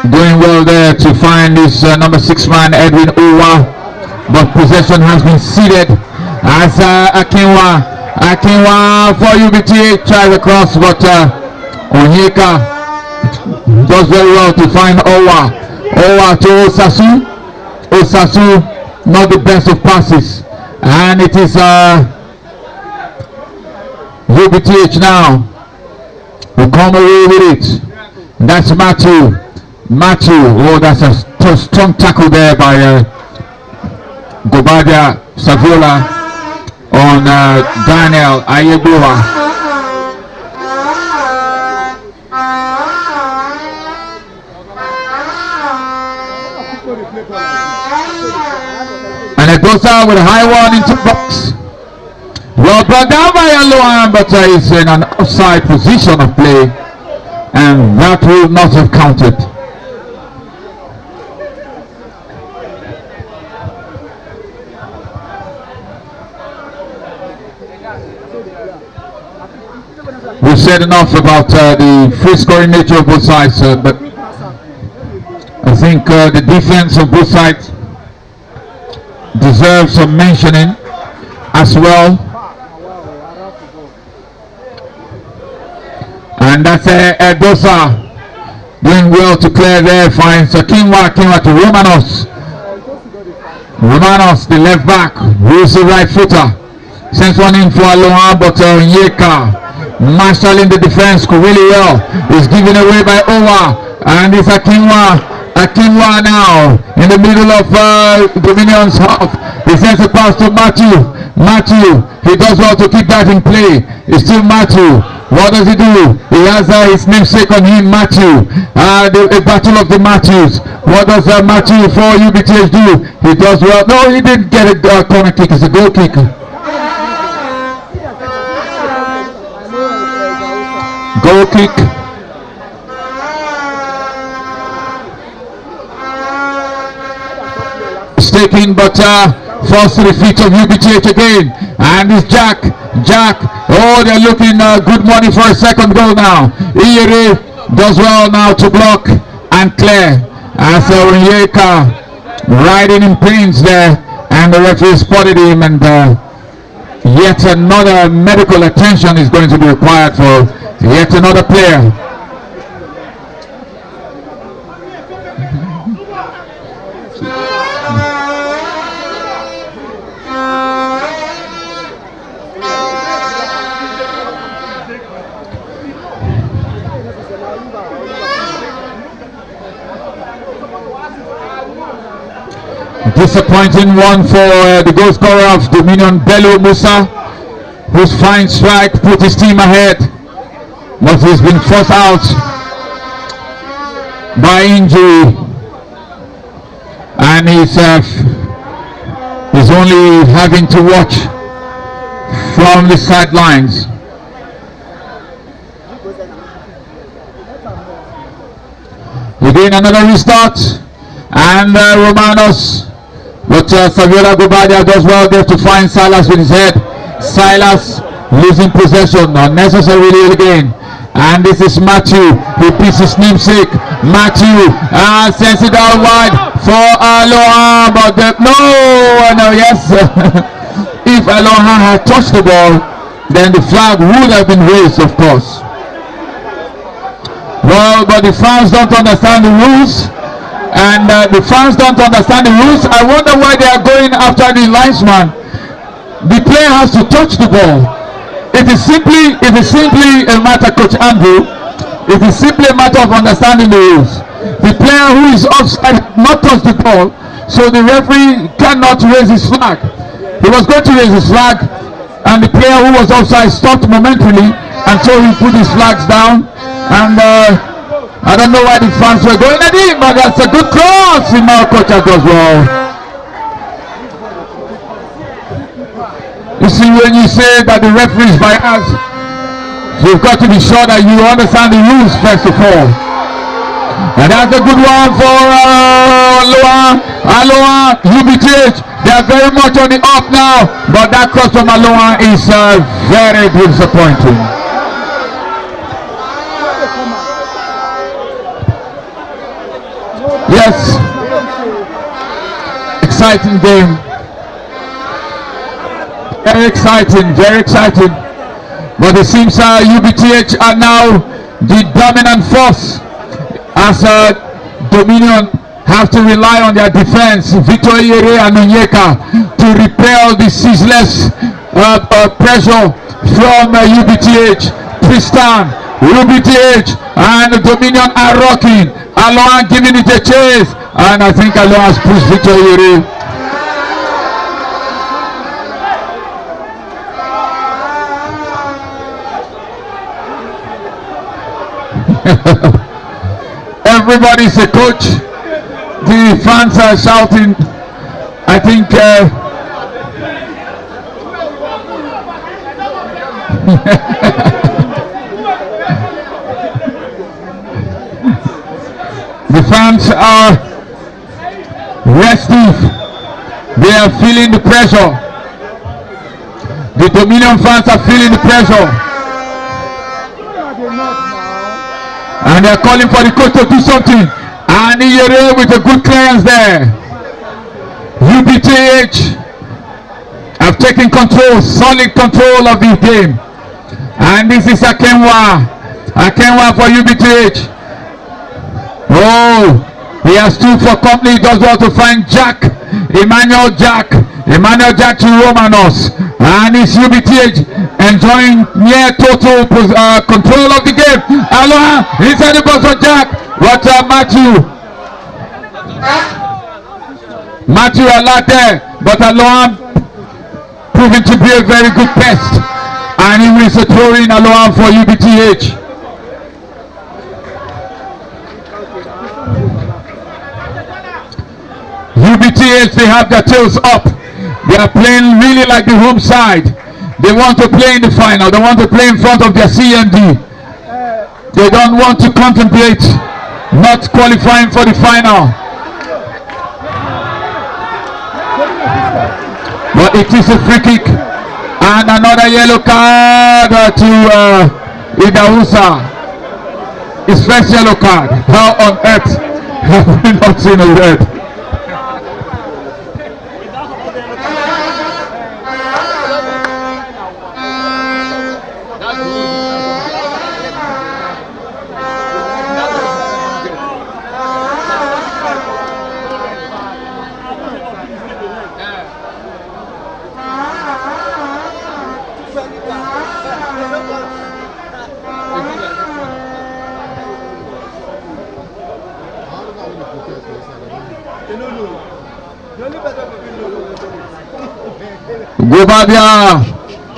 Doing well there to find this number 6 man, Edwin Owa, but possession has been ceded as 𝗘𝗱𝗏 for UBT tries across, but Onyeka does very well to find Owa to Osasu, not the best of passes, and it is UBTH now will come away with it. That's Matthew. Oh, that's a strong tackle there by 𝗘𝗱𝗏𝗧𝗛 on Daniel Ayegbuwa. And it goes out with a high one into the box. Well brought down by Alohan, but he's in an offside position of play, and that will not have counted. we've said enough about the free scoring nature of both sides, but I think the defense of both sides deserves some mentioning as well. And that's 𝗘𝗱𝗶𝗁𝗧𝗛 doing well to clear there. Finds 𝗘𝗱𝗶𝗁𝗧𝗛 to Romanos. Romanos, the left back, who's the right footer. Sends one in for 𝗨𝗕𝗧𝗛, but 𝗘𝗱𝗂 marshalling the defense really well. Is given away by Owa, and it's 𝗘𝗱𝗂 now in the middle of Dominion's half. He sends a pass to Matthew. He does well to keep that in play. It's still Matthew. What does he do? He has his namesake on him, Matthew. The battle of the Matthews. What does Matthew for UBTH do? He does well. No, he didn't get a corner kick. It's a goal kick. Goal kick. It's taken, but falls to the feet of UBTH again. And it's Jack. Oh, they're looking good money for a second goal now. 𝗘𝗱𝗂 does well now to block and clear. As 𝗘𝗱𝗂 riding in pains there, and the referee spotted him, and yet another medical attention is going to be required for yet another player. Disappointing one for the goal scorer of Dominion, Bello Musa, whose fine strike put his team ahead, but he's been forced out by injury, and he's only having to watch from the sidelines. Again, another restart, and Romanos. But 𝗘𝗱𝗶𝗁𝗧𝗛 does well there to find Silas with his head. Silas losing possession unnecessarily again. And this is Matthew. He beats his namesake. Matthew sends it out wide for 𝗨𝗕𝗧𝗛. But no, yes. If 𝗨𝗕𝗧𝗛 had touched the ball, then the flag would have been raised, of course. Well, but the fans don't understand the rules. And the fans don't understand the rules. I wonder why they are going after the linesman. The player has to touch the ball. It is simply a matter, Coach Andrew. It is simply a matter of understanding the rules. The player who is offside not touch the ball, so the referee cannot raise his flag. He was going to raise his flag, and the player who was offside stopped momentarily, and so he put his flags down. And I don't know why the fans were going at him, but that's a good cross in our coach as well. You see, when you say that the referee is biased, you've got to be sure that you understand the rules first of all. And that's a good one for 𝗨𝗕𝗀, UBTH. They are very much on the up now, but that cross from 𝗨𝗕𝗀 is very disappointing. Yes, exciting game, very exciting, but it seems UBTH are now the dominant force, as Dominion have to rely on their defense, Victor 𝗘𝗱𝗂 and 𝗘𝗱𝗂, to repel the ceaseless pressure from UBTH. Tristan, UBTH and Dominion are rocking. 𝗨𝗕𝗀 giving it a chase, and I think 𝗨𝗕𝗀 has pushed Victor 𝗘𝗱𝗂. Everybody's a coach. The fans are shouting. I think the fans are restive. They are feeling the pressure. The Dominion fans are feeling the pressure. And they're calling for the coach to do something. And Iyere with a good clearance there. UBTH have taken control, solid control of the game. And this is Akenwa for UBTH. Oh, he has two for company. He does well to find Emmanuel Jack to Romanos. And it's UBTH enjoying near total control of the game. Aloha inside the box for Jack. What Matthew a lot there, but Aloha proving to be a very good test. And he wins a throw in Aloha for UBTH. UBTH, they have their tails up. They are playing really like the home side. They want to play in the final. They want to play in front of their CND. They don't want to contemplate not qualifying for the final. But it is a free kick. And another yellow card to Idausa. His first yellow card. How on earth have we not seen a red?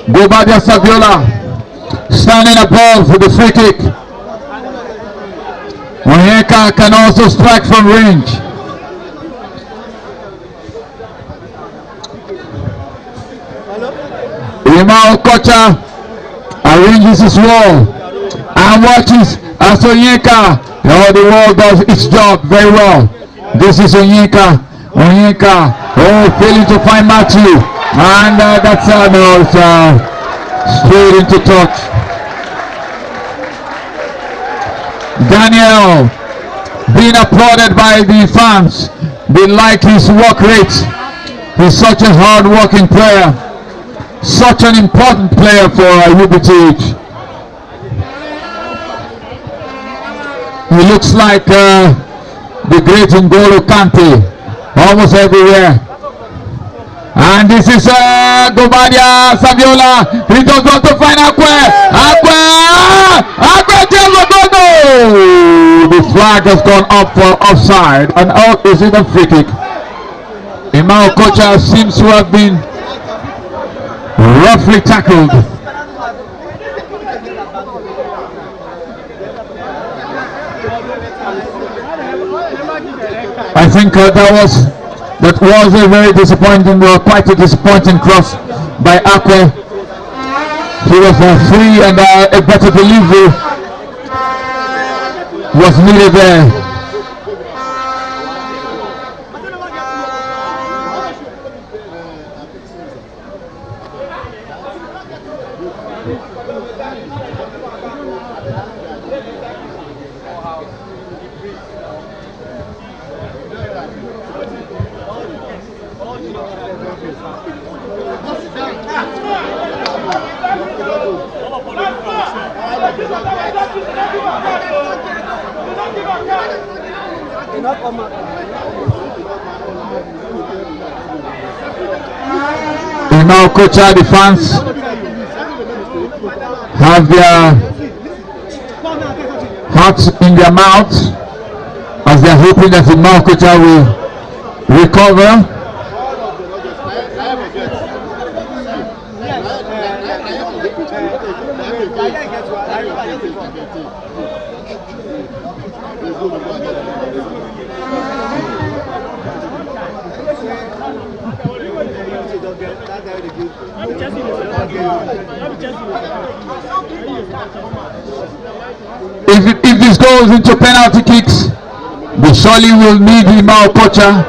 Gobadia Saviola standing above for the free kick. Onyeka can also strike from range. Imao Kocha arranges his wall and watches as Onyeka. The wall does its job very well. This is Onyeka. Failing to find Matthew. And that's no, it's straight into touch. Daniel being applauded by the fans. They like his work rate. He's such a hard-working player. Such an important player for UBTH. He looks like the great N'Golo Kante. Almost everywhere. And this is Gobadia Saviola. He does want to find Akwe Diagono. The flag has gone up for offside. And out is it a free kick? Imao Kocha seems to have been roughly tackled. I think that was a very disappointing, quite a disappointing cross by Akwe. He was free and a better delivery was needed there. Now, Kocha, the fans have their hearts in their mouths as they are hoping that the Mao Kocha will recover. If this goes into penalty kicks, they surely will need the Mao Kocha.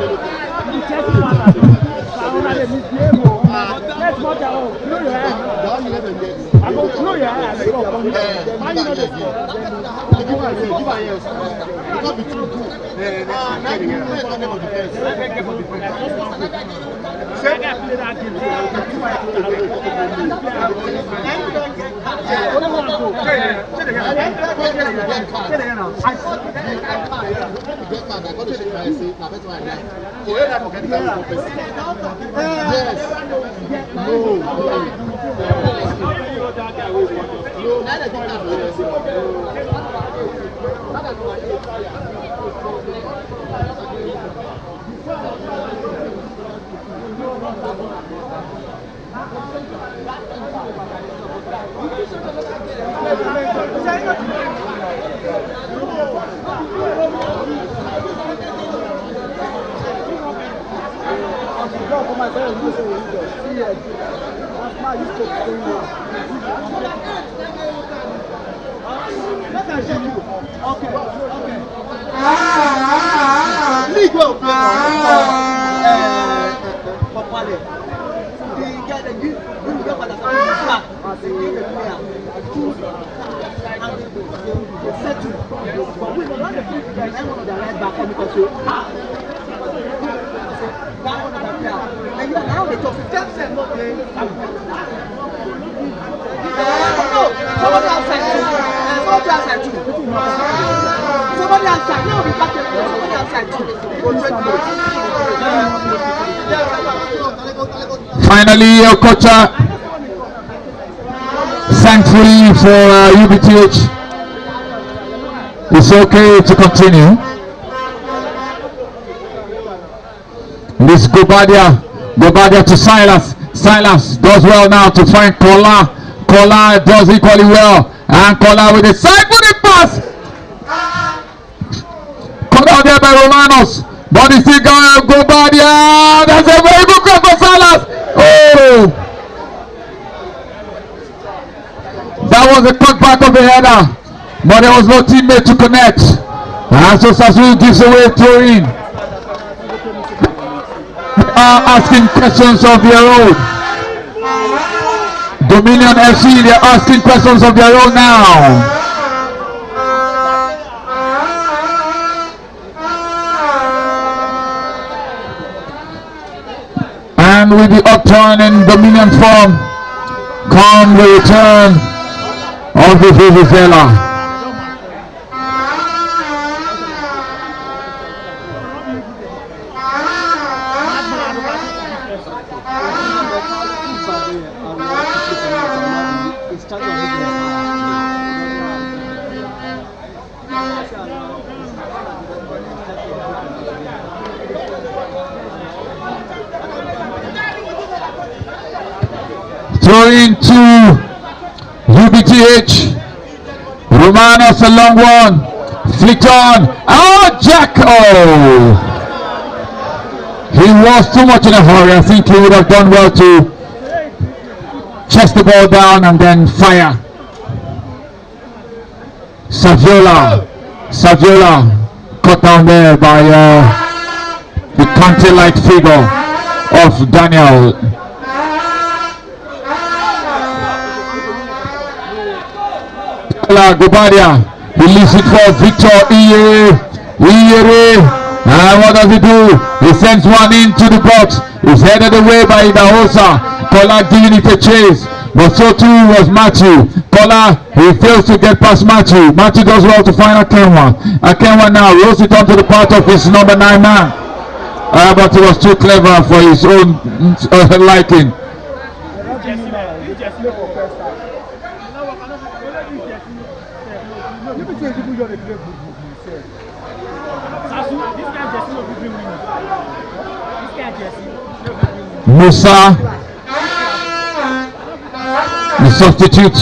Finally, Okocha, thankfully for UBTH, it's okay to continue. This Gobadia to Silas. Silas does well now to find Kola. Kola does equally well. And Kola with a side-footed pass. Cut out there by Romanos. But it's still going Gobadia. That's a very good cross for Silas. Oh! That was a cutback of the header. But there was no teammate to connect. And so Sasu gives away throw-in. Asking questions of their own. Dominion FC, they're asking questions of their own now. And with the upturn in Dominion form, come the return of the Vuvuzela. Throwing to UBTH. Romanos a long one. Flicked on. Oh, Jack! Oh! He was too much in a hurry. I think he would have done well to chest the ball down and then fire. Saviola cut down there by the Conte-like figure of Daniel. Gobadia, he leaves it for Victor Iyere. And what does he do? He sends one into the box. He's headed away by Idahosa. Kola giving it a chase, but so too was Matthew. Kola, he fails to get past Matthew. Matthew does well to find Akenwa. Akenwa now rolls it onto the part of his number 9 man. But he was too clever for his own liking. Musa, the substitute.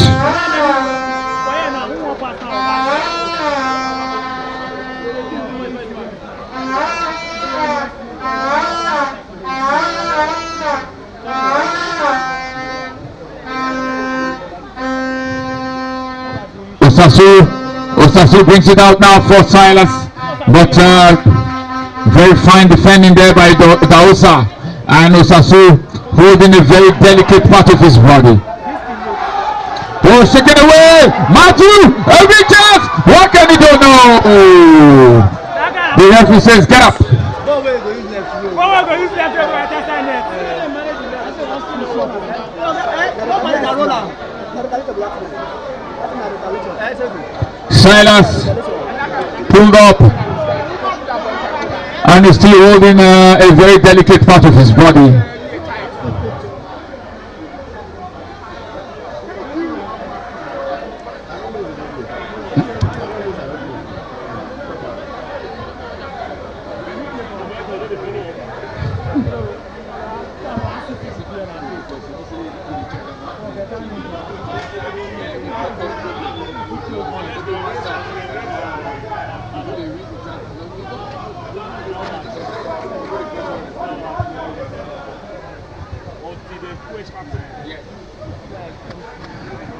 Osasu brings it out now for Silas, but very fine defending there by Daosa. And Osasu holding a very delicate part of his body. Oh, shaken away. Matthew, every chance. What can he do? No. The referee says, get up. Silas pulled up and is still holding a very delicate part of his body.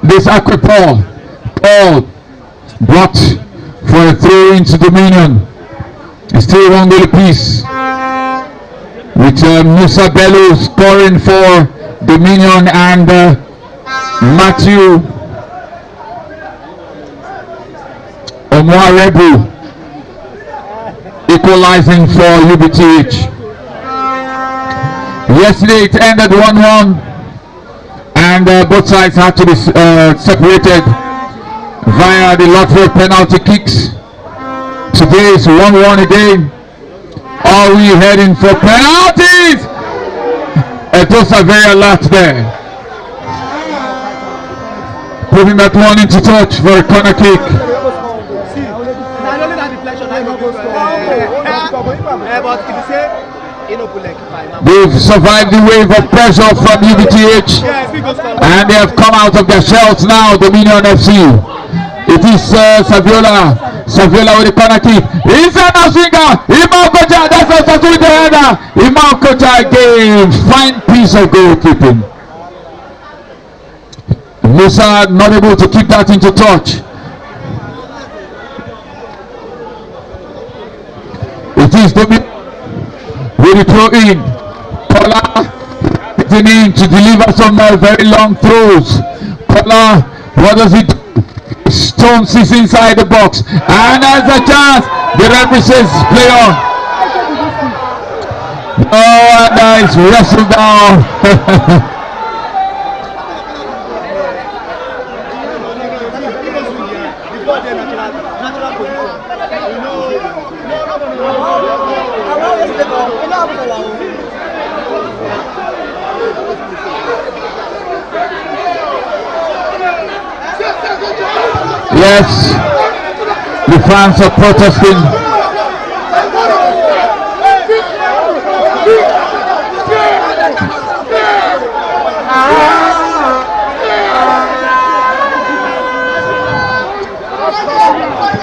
This 𝗘𝗱𝗶𝗁𝗧𝗛 brought for a throw into Dominion. It's still one goal apiece, with Musa Bello scoring for Dominion and Matthew Omwarebu equalizing for UBTH. Yesterday it ended 1-1 and both sides had to be separated via the lottery penalty kicks. Today is 1-1 again. Are we heading for penalties? Those are very alert there. Putting that one into touch for a corner kick. They've survived the wave of pressure from UBTH and they have come out of their shells now, Dominion FC. It is Saviola with the corner kick. Inside now swinger, Imam Kocha, that's also with the header. Imam Kocha again, fine piece of goalkeeping. Musa not able to keep that into touch. It is Dominion with the throw in. Kola getting in to deliver some very long throws. Kola, what does he do? Stones is inside the box and there's a chance. The referee says play on. Oh, and nice wrestle down. Yes, the fans are protesting.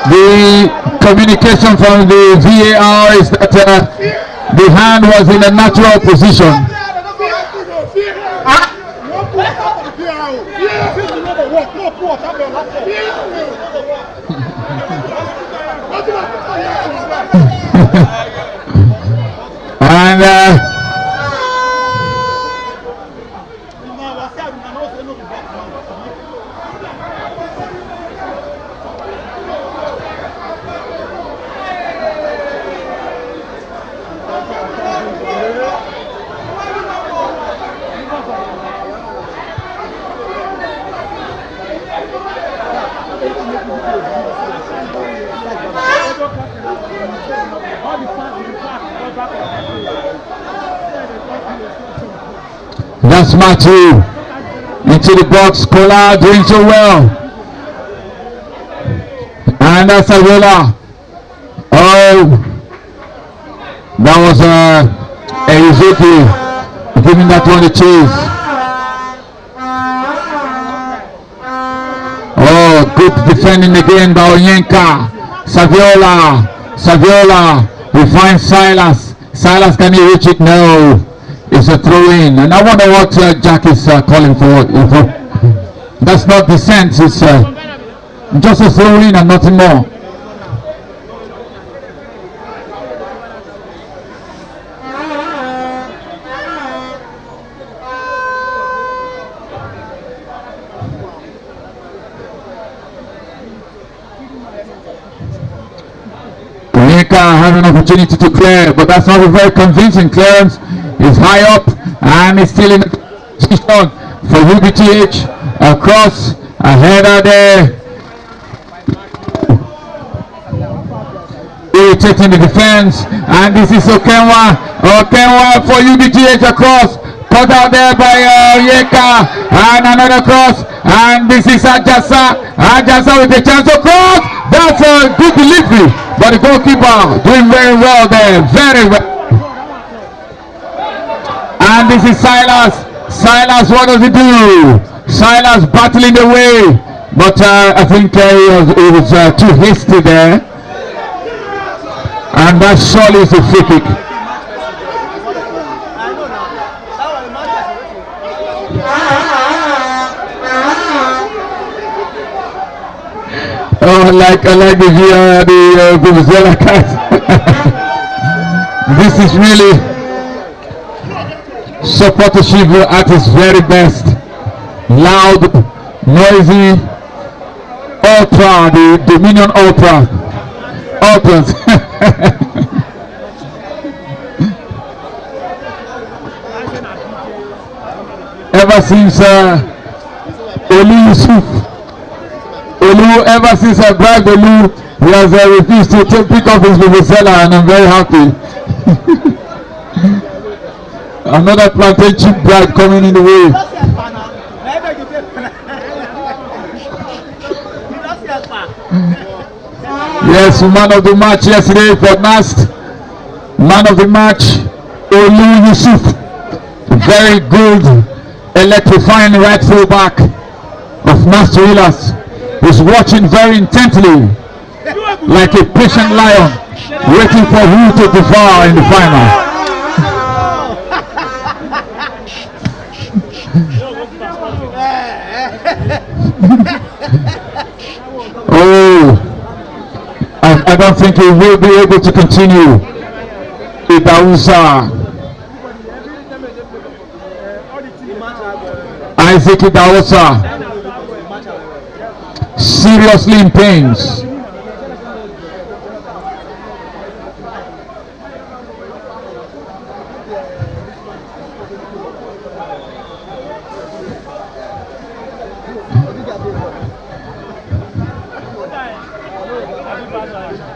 The communication from the VAR is that the hand was in a natural position. And that's Matthew into the box. Kola doing so well. And that's Saviola. Oh, that was Izuki giving that one a chase. Oh, good defending again by Onyenka. Saviola, he finds Silas. Silas, can he reach it? No. It's a throw-in, and I wonder what Jack is calling for. That's not the sense. It's just a throw-in and nothing more. Onyeka has an opportunity to clear, but that's not a very convincing clearance. He's high up and he's still in the position for UBTH. Across, a header there. Irritating the defense, and this is Okenwa for UBTH across. Cut out there by Onyeka, and another cross, and this is Ajasa with a chance to cross. That's a good delivery, but the goalkeeper doing very well there, very well. And this is Silas. What does he do? Silas battling the way, but I think he was too hasty there, and that surely is a free kick. Oh, I like the Vuvuzela cat. This is really supportership at its very best. Loud, noisy, ultra, the Dominion ultras. Ever since Olu, ever since I dragged Olu, he has refused to pick up his Vuvuzela, and I'm very happy. Another plantain chip bride coming in the way. Yes, man of the match yesterday for NAST. Man of the match, Olu Yusuf. Very good, electrifying right full back of NAST Wheelers. He's watching very intently, like a patient lion, waiting for who to devour in the final. Oh, I don't think he will be able to continue. Isaac Idausa. Seriously in pains.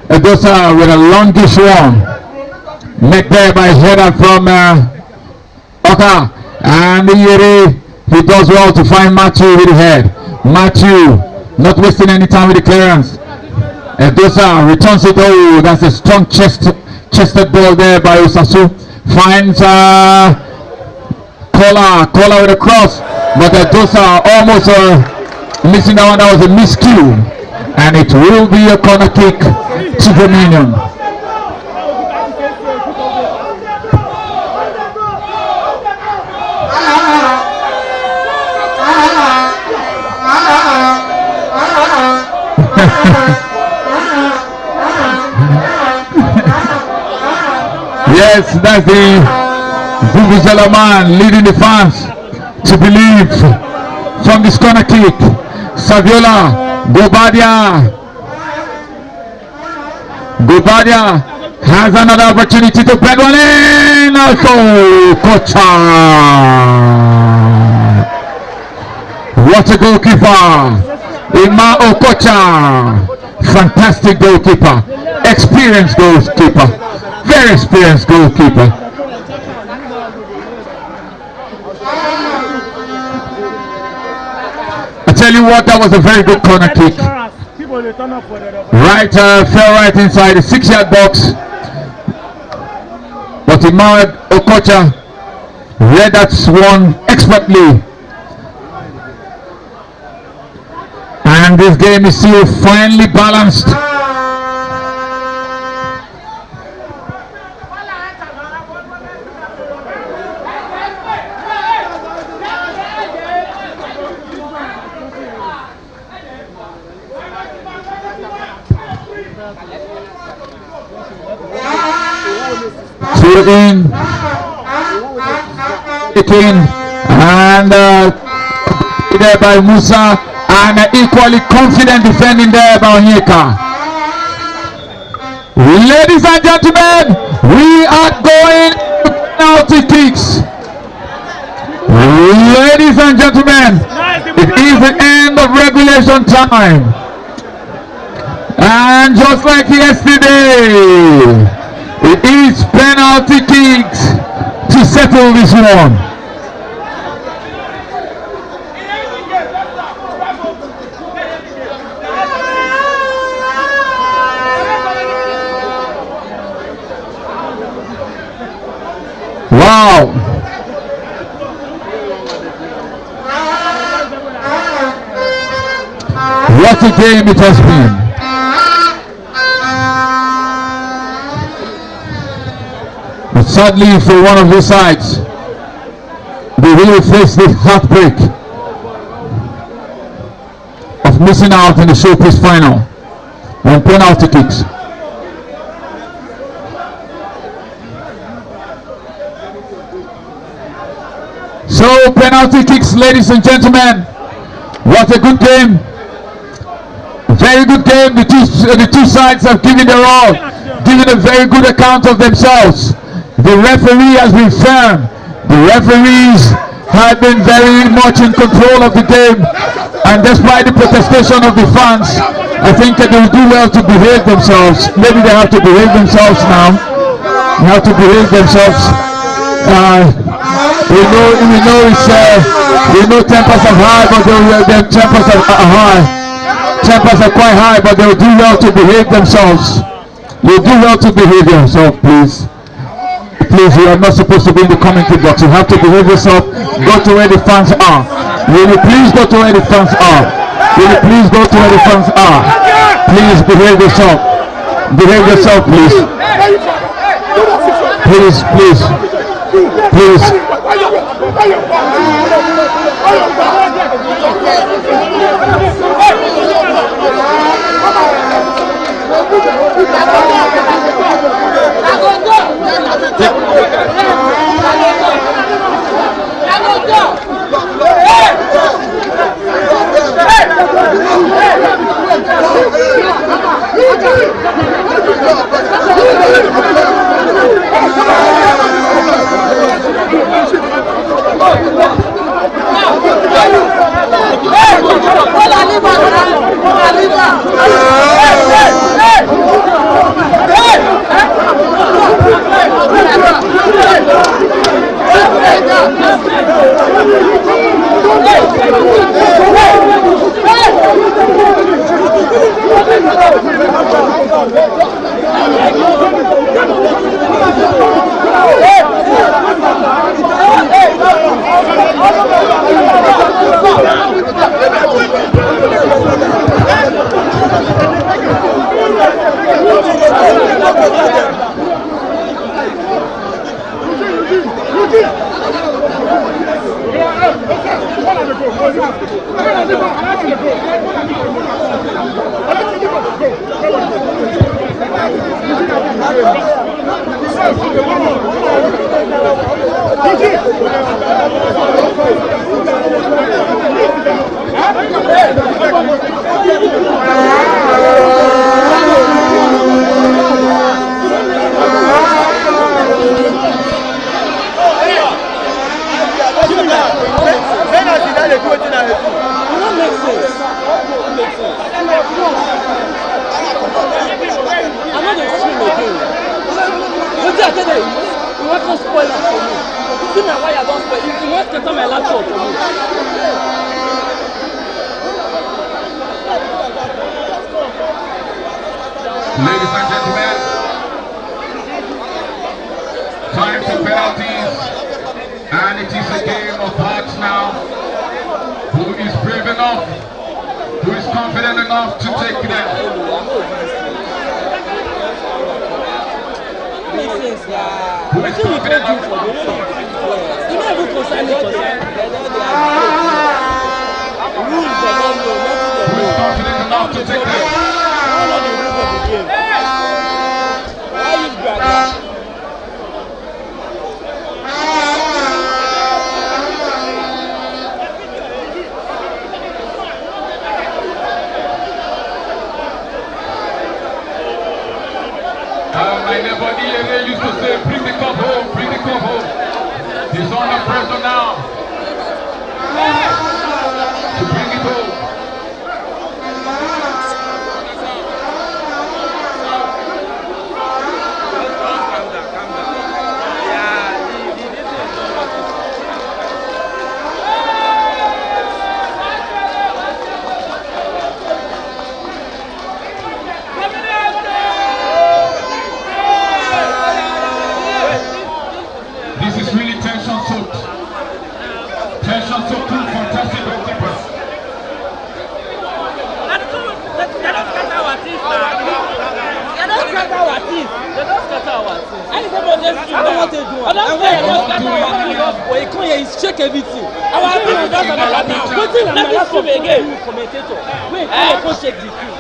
Edosa with a longish one. Met there by his header from Oka, and he does well to find Matthew with the head. Matthew not wasting any time with the clearance. Edosa returns it. Oh, that's a strong chested ball there by Osasu. Finds Kola with a cross, but Edosa almost missing that one. That was a miscue, and it will be a corner kick to Dominion. Yes, that's the Vuvuzela man leading the fans to believe from this corner kick. Saviola, Gobadia has another opportunity to bed one in. Oh, Kocha! What a goalkeeper! Ima Okocha! Fantastic goalkeeper, experienced goalkeeper, very experienced goalkeeper. I tell you what, that was a very good corner kick. Right, fell right inside the 6-yard box. But Ima Okocha read that one expertly. And this game is still finely balanced. In and there by Musa, and equally confident defending there by Onyeka. Ladies and gentlemen, we are going to penalty kicks. Ladies and gentlemen, it is the end of regulation time. And just like yesterday, it is penalty kicks to settle this one. Wow. What a game it has been. But sadly for one of the sides, they really faced the heartbreak of missing out in the showcase final on penalty kicks. So penalty kicks, ladies and gentlemen. What a good game. Very good game. The two sides have given their all, given a very good account of themselves. The referee has been firm. The referees have been very much in control of the game, and despite the protestation of the fans, I think that they will do well to behave themselves. Maybe they have to behave themselves now. They have to behave themselves. We know tempers are high, but their tempers are high. Tempers are quite high, but they will do well to behave themselves. You do well to behave yourself, please. Please, you are not supposed to be in the commentary box. You have to behave yourself. Go to where the fans are. Will you please go to where the fans are? Will you please go to where the fans are? Please behave yourself. Behave yourself, please. Please, please. Please. Ladies and gentlemen, time for penalties, and it is a game of hearts now. Who is brave enough, who is confident enough to take them? Who is confident enough? Who is confident enough to take them? say, bring the cup home, bring the cup home. He's under pressure now to bring it home. Check everything. Our people just about now. Let me come again. Commentator. Wait, I go check the thing.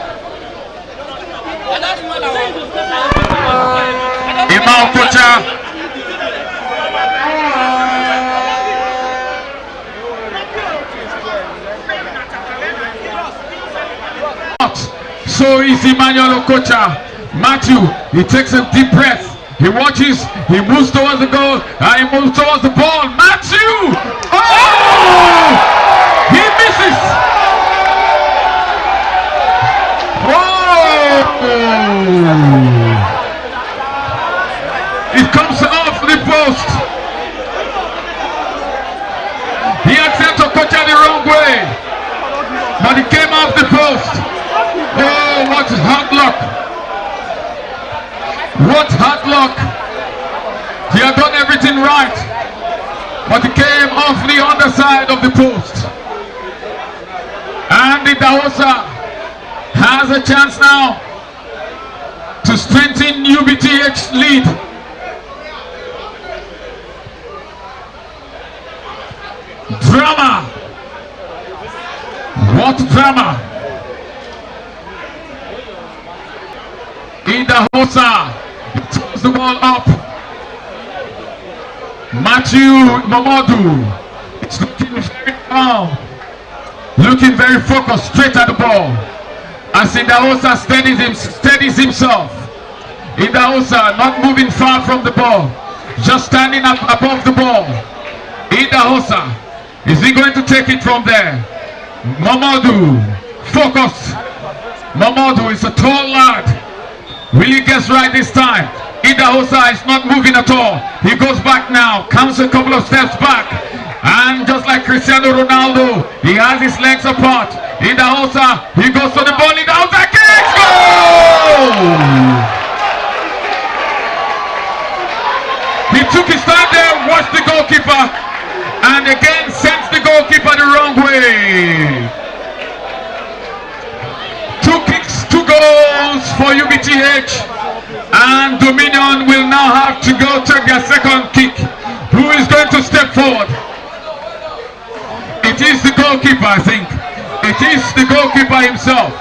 Imam Kocha. So is Emmanuel Okocha. Matthew, he takes a deep breath. He watches, he moves towards the goal, and he moves towards the ball. Matthew! Oh! He misses! Oh! It comes off the post. He had sent Okocha the wrong way, but it came off the post. Oh, what hard luck! What hard luck! He had done everything right, but he came off the underside of the post. And the 𝗘𝗱𝗧 has a chance now to strengthen UBTH's lead. Drama! What drama! 𝗘𝗱𝗧 throws the ball up. Matthew Mamadou is looking very calm, looking very focused, straight at the ball. As 𝗘𝗱𝗧 steadies himself. 𝗘𝗱𝗧 not moving far from the ball, just standing up above the ball. 𝗘𝗱𝗧, is he going to take it from there? Mamadou, focus. Mamadou is a tall lad. Will he guess right this time? 𝗘𝗱𝗧 is not moving at all. He goes back now, counts a couple of steps back, and just like Cristiano Ronaldo, he has his legs apart. 𝗘𝗱𝗧, he goes to the ball. 𝗘𝗱𝗧 kicks, goal! He took his time there, watched the goalkeeper, and again sends the goalkeeper the wrong way. 2 kicks, 2 goals for UBTH. And Dominion will now have to go take their second kick. Who is going to step forward? It is the goalkeeper, I think. It is the goalkeeper himself.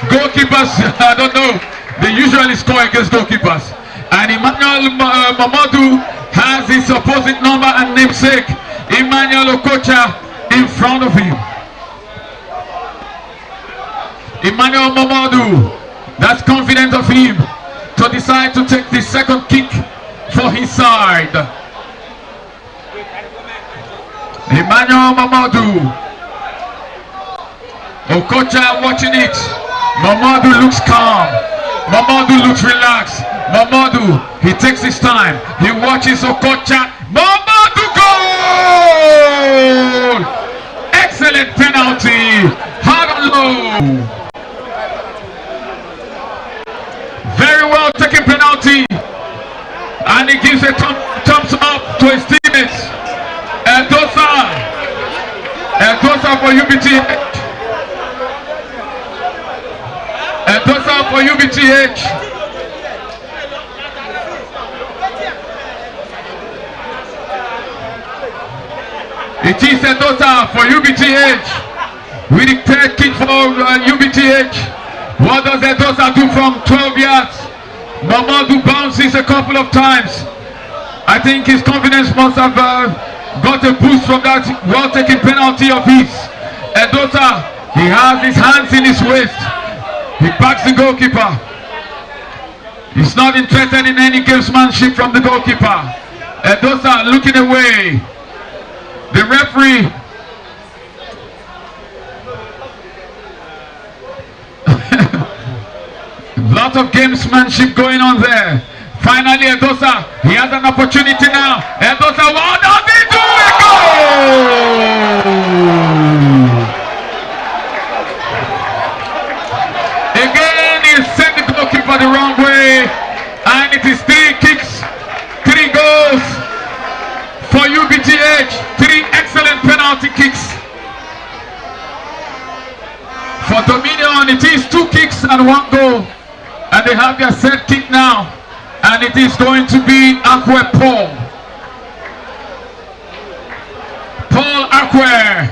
Goalkeepers, I don't know, they usually score against goalkeepers. And Emmanuel Mamadou has his opposite number and namesake, Emmanuel Okocha, in front of him. Emmanuel Mamadou, that's confident of him to decide to take the second kick for his side. Emmanuel Mamadou. Okocha watching it. Mamadou looks calm. Mamadou looks relaxed. Mamadou, he takes his time. He watches Okocha. Mamadou, goal! Excellent penalty. Hard and low. Very well taken penalty, and he gives a thumbs up to his teammates. 𝗘𝗱𝗧 for UBTH. 𝗘𝗱𝗧 for UBTH. It is 𝗘𝗱𝗧 for UBTH with the third kick for UBTH. What does 𝗘𝗱𝗧 do from 12 yards? Mamadou bounces a couple of times. I think his confidence must have got a boost from that well-taken penalty of his. 𝗘𝗱𝗧, he has his hands in his waist. He backs the goalkeeper. He's not interested in any gamesmanship from the goalkeeper. Those are looking away. The referee lot of gamesmanship going on there. Finally, Edosa, he has an opportunity now. Edosa, what does he do? A goal! Again, he sent the goalkeeper the wrong way, and it is 3 kicks, 3 goals for UBTH. 3 excellent penalty kicks. For Dominion, it is 2 kicks and 1 goal. And they have their set kick now. And it is going to be 𝗘𝗱𝗶𝗁𝗧𝗛. Paul 𝗘𝗱𝗶𝗁𝗧𝗛.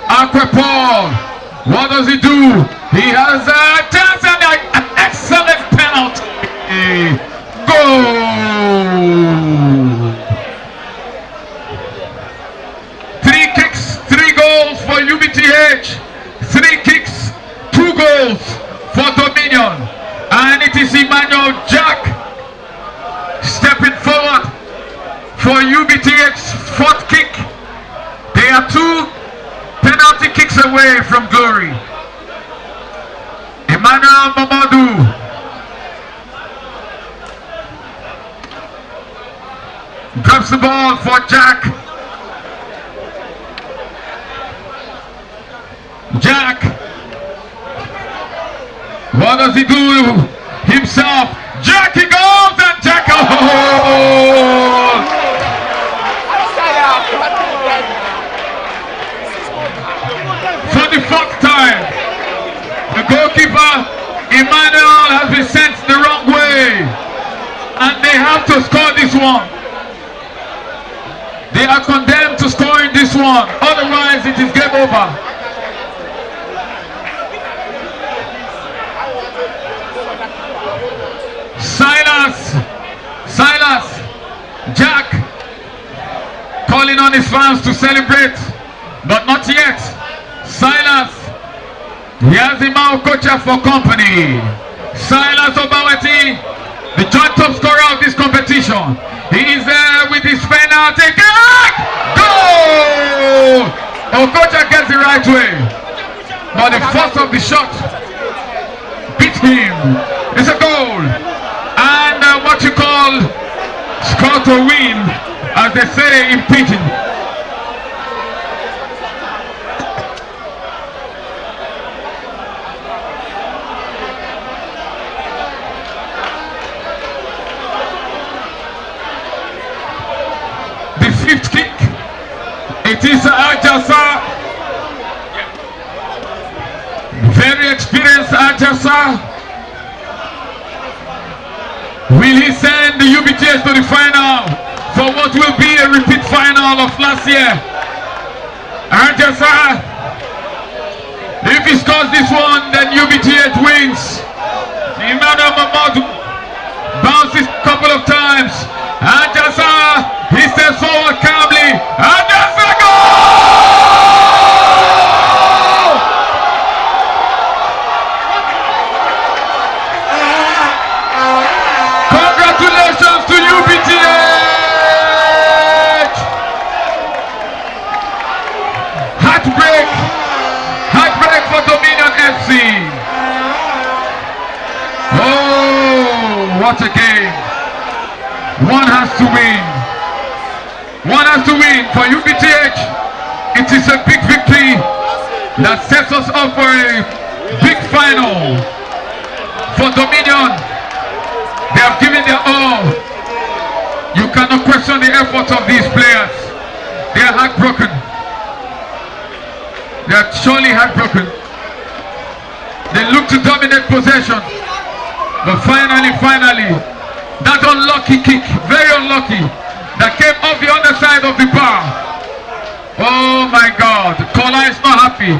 𝗘𝗱𝗶𝗁𝗧𝗛. What does he do? He has a chance and an excellent penalty. Goal! 3 kicks, 3 goals for UBTH. 3 kicks, 2 goals for Dominion. And it is Emmanuel Jack stepping forward for UBTH's 4th kick. They are 2 penalty kicks away from glory. Emmanuel Mamadou. Drops the ball for Jack. Jack. What does he do himself? Jack, he goes and Jack. Oh! For the 4th time, the goalkeeper Emmanuel has been sent the wrong way, and they have to score this one. They are condemned to scoring this one, otherwise it is game over. Silas, Jack, calling on his fans to celebrate, but not yet. Silas, he has the 𝗘𝗱𝗶𝗁𝗧𝗛 for company. Silas Obaweti, the joint top scorer of this competition. He is there with his penalty kick. Goal! Okocha gets the right way, but the force of the shot beat him. It's a goal. And what you call score to win, as they say in pidgin. The 5th kick, it is 𝗘𝗱𝗧𝗛. Very experienced 𝗘𝗱𝗧𝗛. Will he send the UBTH to the final for what will be a repeat final of last year? 𝗘𝗱𝗧𝗛, if he scores this one, then UBTH wins. Emmanuel Mamadou bounces a couple of times. 𝗘𝗱𝗧𝗛, he steps forward calmly. 𝗘𝗱𝗧𝗛, goal! Congratulations to UBTH! Heartbreak for Dominion FC. Oh, what a game. One has to win. One has to win for UBTH. It is a big victory that sets us up for a big final. For Dominion, they have given their all. You cannot question the effort of these players. They are heartbroken. They are surely heartbroken. They look to dominate possession, but finally, that unlucky kick, very unlucky, that came off the underside of the bar. Oh my God, Kola is not happy.